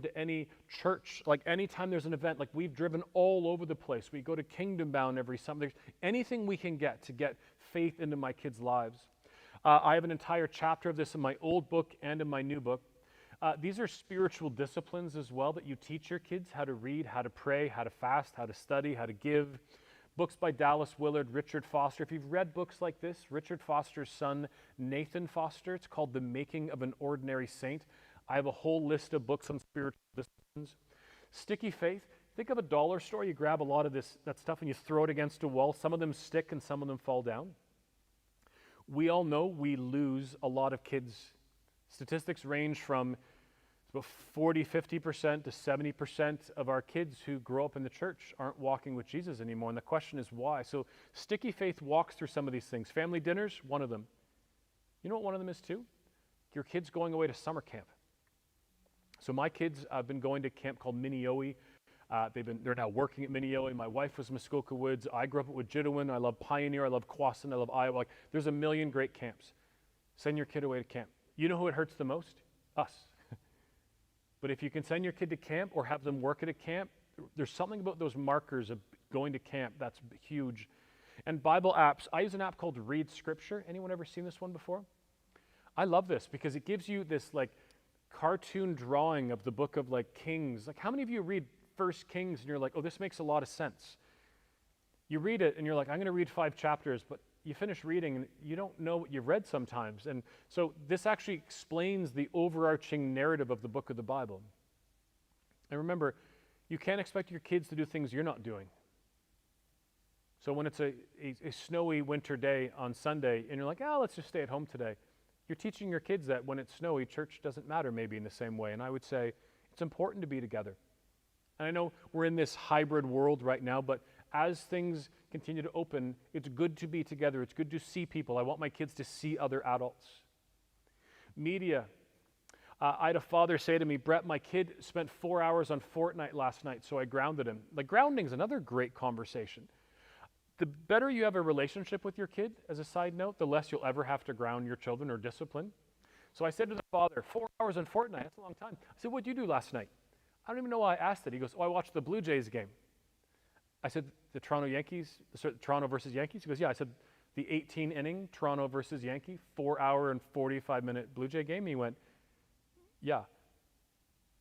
to any church, like anytime there's an event, like we've driven all over the place. We go to Kingdom Bound every summer. Anything we can get to get faith into my kids' lives. I have an entire chapter of this in my old book and in my new book. These are spiritual disciplines as well that you teach your kids how to read, how to pray, how to fast, how to study, how to give. Books by Dallas Willard, Richard Foster. If you've read books like this, Richard Foster's son, Nathan Foster, it's called The Making of an Ordinary Saint. I have a whole list of books on spiritual disciplines. Sticky Faith. Think of a dollar store. You grab a lot of that stuff and you throw it against a wall. Some of them stick and some of them fall down. We all know we lose a lot of kids. Statistics range from about 40, 50% to 70% of our kids who grow up in the church aren't walking with Jesus anymore. And the question is why? So Sticky Faith walks through some of these things. Family dinners, one of them. You know what one of them is too? Your kids going away to summer camp. So my kids have been going to camp called Minneoe. They're now working at Minneoe. My wife was Muskoka Woods. I grew up at Wajidowin. I love Pioneer. I love Quasin. I love Iowa. Like, there's a million great camps. Send your kid away to camp. You know who it hurts the most? Us. But if you can send your kid to camp or have them work at a camp, there's something about those markers of going to camp that's huge. And Bible apps. I use an app called Read Scripture. Anyone ever seen this one before? I love this because it gives you this like cartoon drawing of the book of like Kings. Like, how many of you read 1 Kings and you're like, oh, this makes a lot of sense? You read it and you're like, I'm going to read 5 chapters, but you finish reading and you don't know what you've read sometimes. And so this actually explains the overarching narrative of the book of the Bible. And remember, you can't expect your kids to do things you're not doing. So when it's a snowy winter day on Sunday and you're like, oh, let's just stay at home today. You're teaching your kids that when it's snowy, church doesn't matter maybe in the same way. And I would say it's important to be together. And I know we're in this hybrid world right now, but as things continue to open, it's good to be together. It's good to see people. I want my kids to see other adults. Media. I had a father say to me, Brett, my kid spent 4 hours on Fortnite last night, so I grounded him. Like, grounding is another great conversation. The better you have a relationship with your kid, as a side note, the less you'll ever have to ground your children or discipline. So I said to the father, 4 hours on Fortnite, that's a long time. I said, what did you do last night? I don't even know why I asked it. He goes, oh, I watched the Blue Jays game. I said, the Toronto versus Yankees? He goes, yeah. I said, the 18-inning Toronto versus Yankee, 4-hour and 45-minute Blue Jay game? He went, yeah.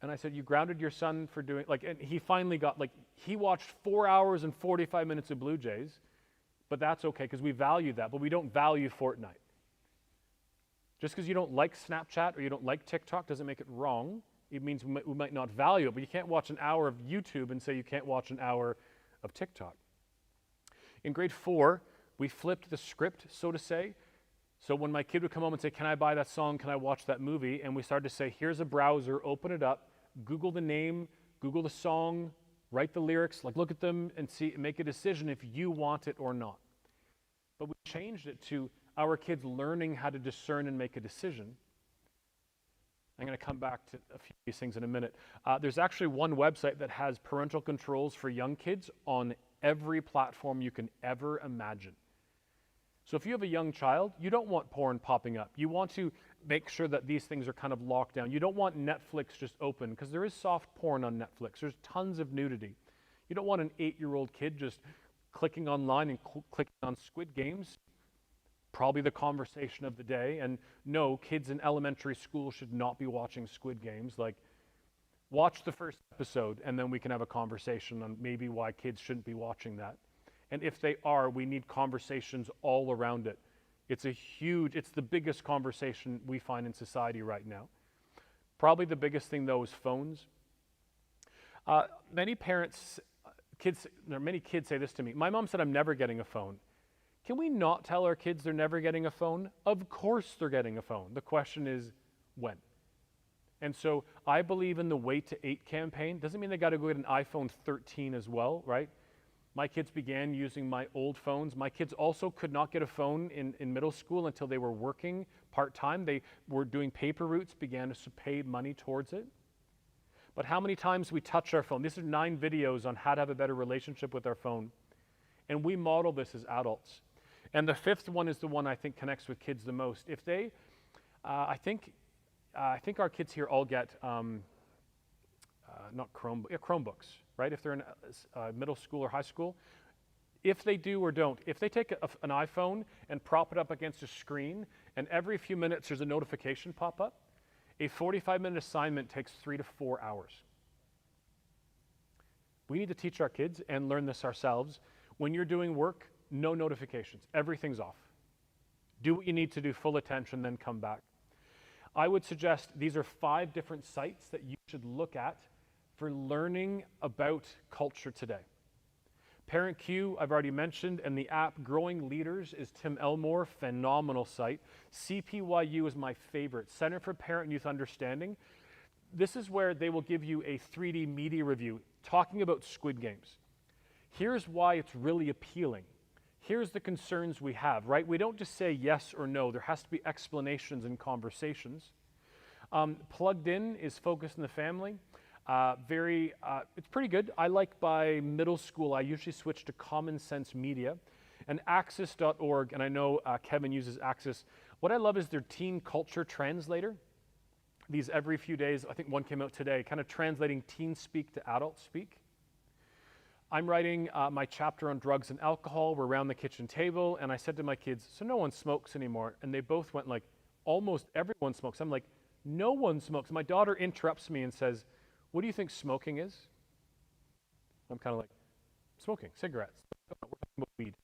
And I said, you grounded your son for doing, like, and he finally got, like, he watched 4 hours and 45 minutes of Blue Jays, but that's okay because we value that, but we don't value Fortnite. Just because you don't like Snapchat or you don't like TikTok doesn't make it wrong. It means we might not value it, but you can't watch an hour of YouTube and say you can't watch an hour of TikTok. In grade 4, we flipped the script, so to say. So when my kid would come home and say, can I buy that song, can I watch that movie? And we started to say, here's a browser, open it up, Google the name, Google the song, write the lyrics, like look at them and see, make a decision if you want it or not. But we changed it to our kids learning how to discern and make a decision. I'm going to come back to a few of these things in a minute. There's actually one website that has parental controls for young kids on every platform you can ever imagine. So if you have a young child, you don't want porn popping up. You want to make sure that these things are kind of locked down. You don't want Netflix just open, because there is soft porn on Netflix. There's tons of nudity. You don't want an 8-year-old kid just clicking online and clicking on Squid Games. Probably the conversation of the day. And no, kids in elementary school should not be watching Squid Games. Like, watch the first episode, and then we can have a conversation on maybe why kids shouldn't be watching that. And if they are, we need conversations all around it. It's the biggest conversation we find in society right now. Probably the biggest thing, though, is phones. Many kids say this to me. My mom said, I'm never getting a phone. Can we not tell our kids they're never getting a phone? Of course they're getting a phone. The question is, when? And so I believe in the Wait to 8 campaign. Doesn't mean they got to go get an iPhone 13 as well, right? My kids began using my old phones. My kids also could not get a phone in middle school until they were working part-time. They were doing paper routes, began to pay money towards it. But how many times we touch our phone? These are 9 videos on how to have a better relationship with our phone. And we model this as adults. And the 5th one is the one I think connects with kids the most. If they, I think our kids here all get Chromebooks, right? If they're in middle school or high school. If they do or don't, if they take an iPhone and prop it up against a screen, and every few minutes there's a notification pop up, a 45-minute assignment takes 3 to 4 hours. We need to teach our kids and learn this ourselves. When you're doing work, no notifications. Everything's off. Do what you need to do, full attention, then come back. I would suggest these are 5 different sites that you should look at for learning about culture today. Parent Q, I've already mentioned, and the app Growing Leaders is Tim Elmore, phenomenal site. CPYU is my favorite, Center for Parent and Youth Understanding. This is where they will give you a 3D media review talking about Squid Games. Here's why it's really appealing. Here's the concerns we have, right? We don't just say yes or no. There has to be explanations and conversations. Plugged In is Focused on the Family. It's pretty good. I like by middle school, I usually switch to Common Sense Media. And Axis.org, and I know Kevin uses Axis. What I love is their teen culture translator. These every few days, I think one came out today, kind of translating teen speak to adult speak. I'm writing my chapter on drugs and alcohol. We're around the kitchen table, and I said to my kids, so no one smokes anymore. And they both went like, almost everyone smokes. I'm like, no one smokes. My daughter interrupts me and says, what do you think smoking is? I'm kind of like, smoking, cigarettes. We're talking about weed.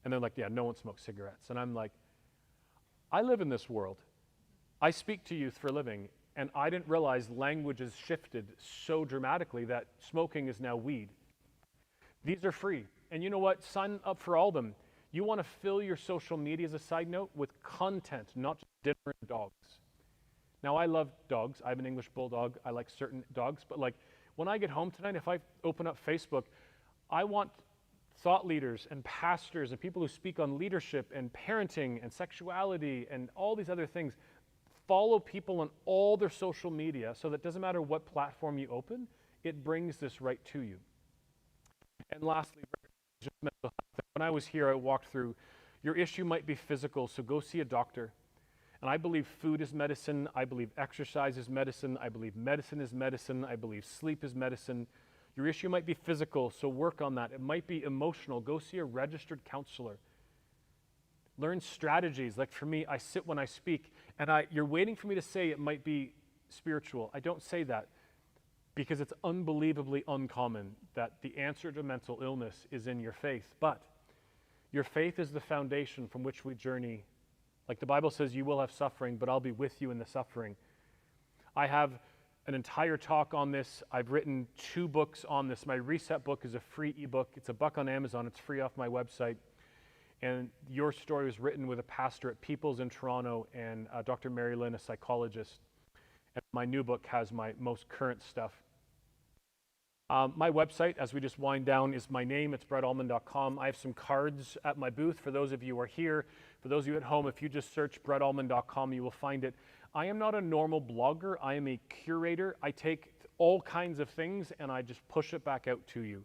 And they're like, yeah, no one smokes cigarettes. And I'm like, I live in this world. I speak to youth for a living, and I didn't realize language has shifted so dramatically that smoking is now weed. These are free. And you know what? Sign up for all of them. You want to fill your social media, as a side note, with content, not just dinner and dogs. Now, I love dogs. I have an English bulldog. I like certain dogs. But like when I get home tonight, if I open up Facebook, I want thought leaders and pastors and people who speak on leadership and parenting and sexuality and all these other things. Follow people on all their social media so that it doesn't matter what platform you open, it brings this right to you. And lastly, just mental health. When I was here, I walked through, your issue might be physical, so go see a doctor. And I believe food is medicine. I believe exercise is medicine. I believe medicine is medicine. I believe sleep is medicine. Your issue might be physical, so work on that. It might be emotional. Go see a registered counselor. Learn strategies. Like for me, I sit when I speak, and you're waiting for me to say it might be spiritual. I don't say that because it's unbelievably uncommon that the answer to mental illness is in your faith. But your faith is the foundation from which we journey. Like the Bible says, you will have suffering, but I'll be with you in the suffering. I have an entire talk on this. I've written 2 books on this. My Reset book is a free ebook. It's $1 on Amazon. It's free off my website. And your story was written with a pastor at People's in Toronto and Dr. Mary Lynn, a psychologist. And my new book has my most current stuff. My website, as we just wind down, is my name. It's brettullman.com. I have some cards at my booth for those of you who are here. For those of you at home, if you just search brettullman.com, you will find it. I am not a normal blogger. I am a curator. I take all kinds of things and I just push it back out to you.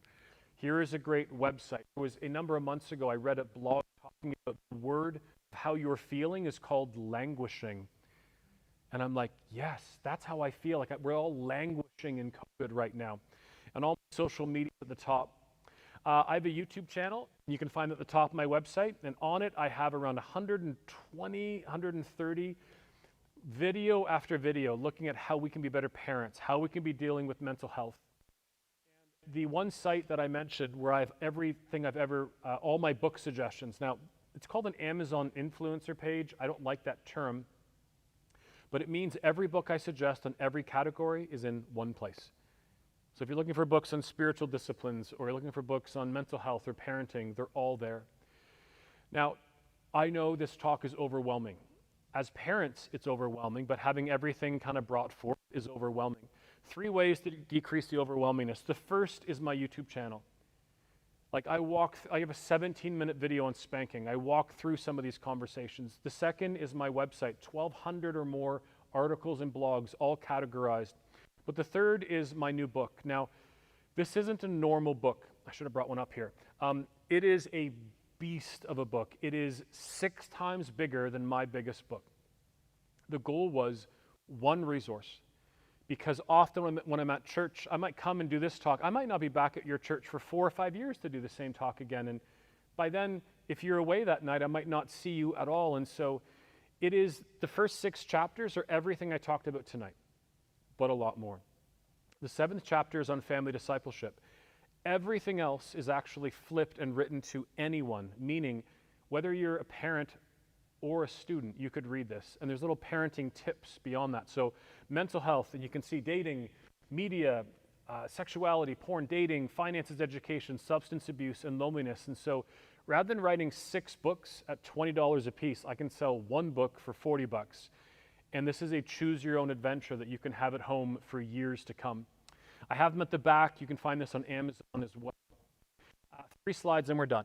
Here is a great website. It was a number of months ago, I read a blog talking about the word of how you're feeling is called languishing. And I'm like, yes, that's how I feel. Like we're all languishing in COVID right now. And all my social media at the top. I have a YouTube channel. You can find it at the top of my website. And on it, I have around 120, 130 video after video looking at how we can be better parents, how we can be dealing with mental health. The one site that I mentioned where I have everything I've ever, all my book suggestions. Now, it's called an Amazon influencer page. I don't like that term, but it means every book I suggest on every category is in one place. So if you're looking for books on spiritual disciplines, or you're looking for books on mental health or parenting, they're all there. Now, I know this talk is overwhelming. As parents, it's overwhelming, but having everything kind of brought forth is overwhelming. 3 ways to decrease the overwhelmingness. The first is my YouTube channel. Like I have a 17-minute video on spanking. I walk through some of these conversations. The second is my website, 1,200 or more articles and blogs, all categorized. But the third is my new book. Now, this isn't a normal book. I should have brought one up here. It is a beast of a book. It is 6 times bigger than my biggest book. The goal was one resource. Because often when I'm at church, I might come and do this talk. I might not be back at your church for 4 or 5 years to do the same talk again. And by then, if you're away that night, I might not see you at all. And so it is, the first 6 chapters are everything I talked about tonight, but a lot more. The 7th chapter is on family discipleship. Everything else is actually flipped and written to anyone, meaning whether you're a parent or a student, you could read this. And there's little parenting tips beyond that. So mental health, and you can see dating, media, sexuality, porn, dating, finances, education, substance abuse, and loneliness. And so rather than writing 6 books at $20 a piece, I can sell 1 book for $40. And this is a choose your own adventure that you can have at home for years to come. I have them at the back. You can find this on Amazon as well. 3 slides and we're done.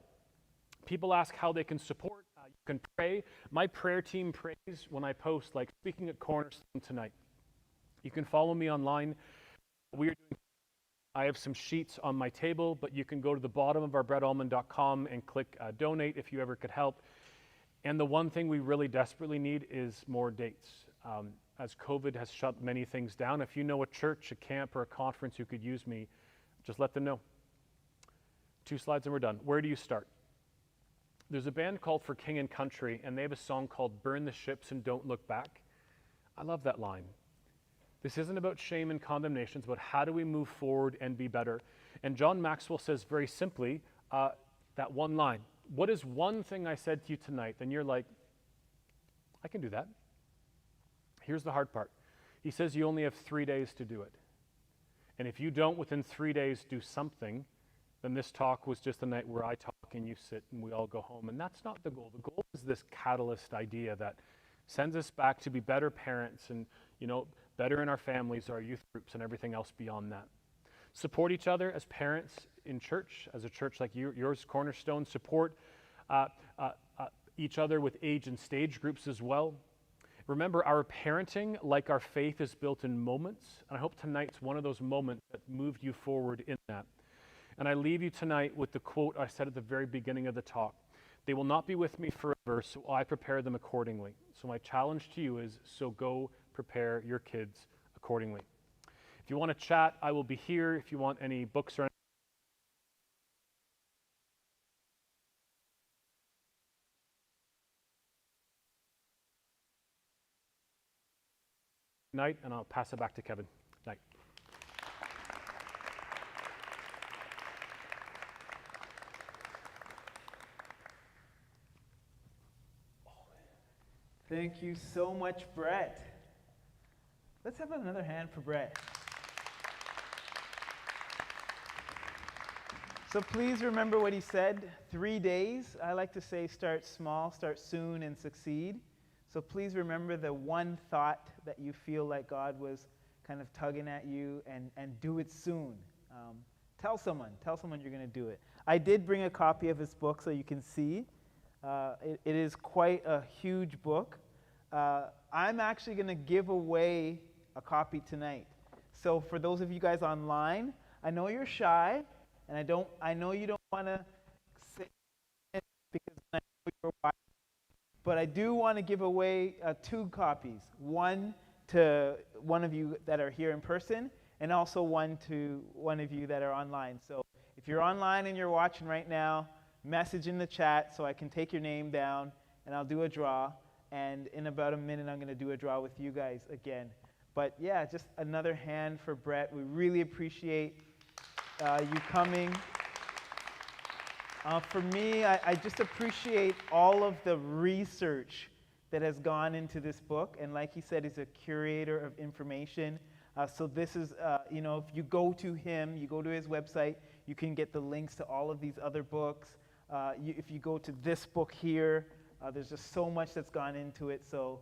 People ask how they can support. You can pray. My prayer team prays when I post, like speaking at Cornerstone tonight. You can follow me online. I have some sheets on my table, but you can go to the bottom of our brettullman.com and click donate if you ever could help. And the one thing we really desperately need is more dates. As COVID has shut many things down, if you know a church, a camp, or a conference who could use me, just let them know. 2 slides and we're done. Where do you start? There's a band called For King and Country, and they have a song called Burn the Ships and Don't Look Back. I love that line. This isn't about shame and condemnation. It's about how do we move forward and be better. And John Maxwell says very simply, that one line, what is one thing I said to you tonight? Then you're like, I can do that. Here's the hard part. He says you only have 3 days to do it. And if you don't within 3 days do something, then this talk was just a night where I talk and you sit and we all go home. And that's not the goal. The goal is this catalyst idea that sends us back to be better parents and, better in our families, our youth groups, and everything else beyond that. Support each other as parents in church, as a church like yours, Cornerstone. Support each other with age and stage groups as well. Remember, our parenting, like our faith, is built in moments. And I hope tonight's one of those moments that moved you forward in that. And I leave you tonight with the quote I said at the very beginning of the talk. They will not be with me forever, so I prepare them accordingly. So my challenge to you is, so go prepare your kids accordingly. If you want to chat, I will be here. If you want any books or night, and I'll pass it back to Kevin. Night. Thank you so much, Brett. Let's have another hand for Brett. So please remember what he said, 3 days. I like to say start small, start soon, and succeed. So please remember the one thought that you feel like God was kind of tugging at you, and do it soon. Tell someone you're going to do it. I did bring a copy of his book so you can see. It is quite a huge book. I'm actually going to give away a copy tonight. So for those of you guys online, I know you're shy, and I know you don't want to say it because I know you're watching, but I do want to give away 2 copies. One to one of you that are here in person, and also one to one of you that are online. So if you're online and you're watching right now, message in the chat so I can take your name down, and I'll do a draw. And in about a minute, I'm going to do a draw with you guys again. But yeah, just another hand for Brett. We really appreciate you coming. For me, I just appreciate all of the research that has gone into this book. And like he said, he's a curator of information. So this is, if you go to him, you go to his website, you can get the links to all of these other books. If you go to this book here, there's just so much that's gone into it. So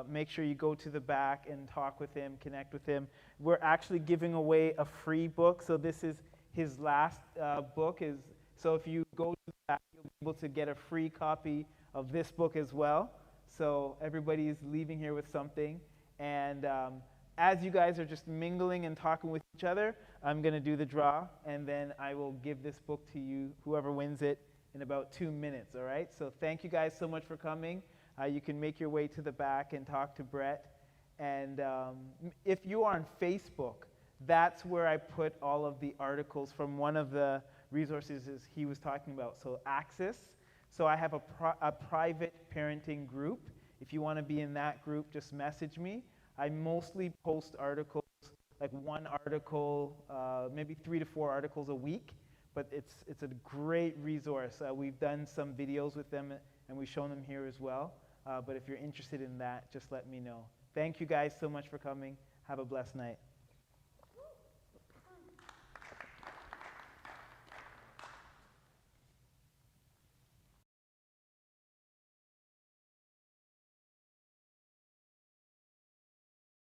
make sure you go to the back and talk with him, connect with him. We're actually giving away a free book. So this is his last book. So if you go to the back, you'll be able to get a free copy of this book as well. So everybody is leaving here with something. And as you guys are just mingling and talking with each other, I'm going to do the draw, and then I will give this book to you, whoever wins it, in about 2 minutes, all right? So thank you guys so much for coming. You can make your way to the back and talk to Brett. And if you are on Facebook, that's where I put all of the articles from one of the resources he was talking about. So Access. So I have a private parenting group. If you want to be in that group, just message me. I mostly post articles, like one article, maybe 3 to 4 articles a week. But it's a great resource. We've done some videos with them, and we've shown them here as well. But if you're interested in that, just let me know. Thank you guys so much for coming. Have a blessed night.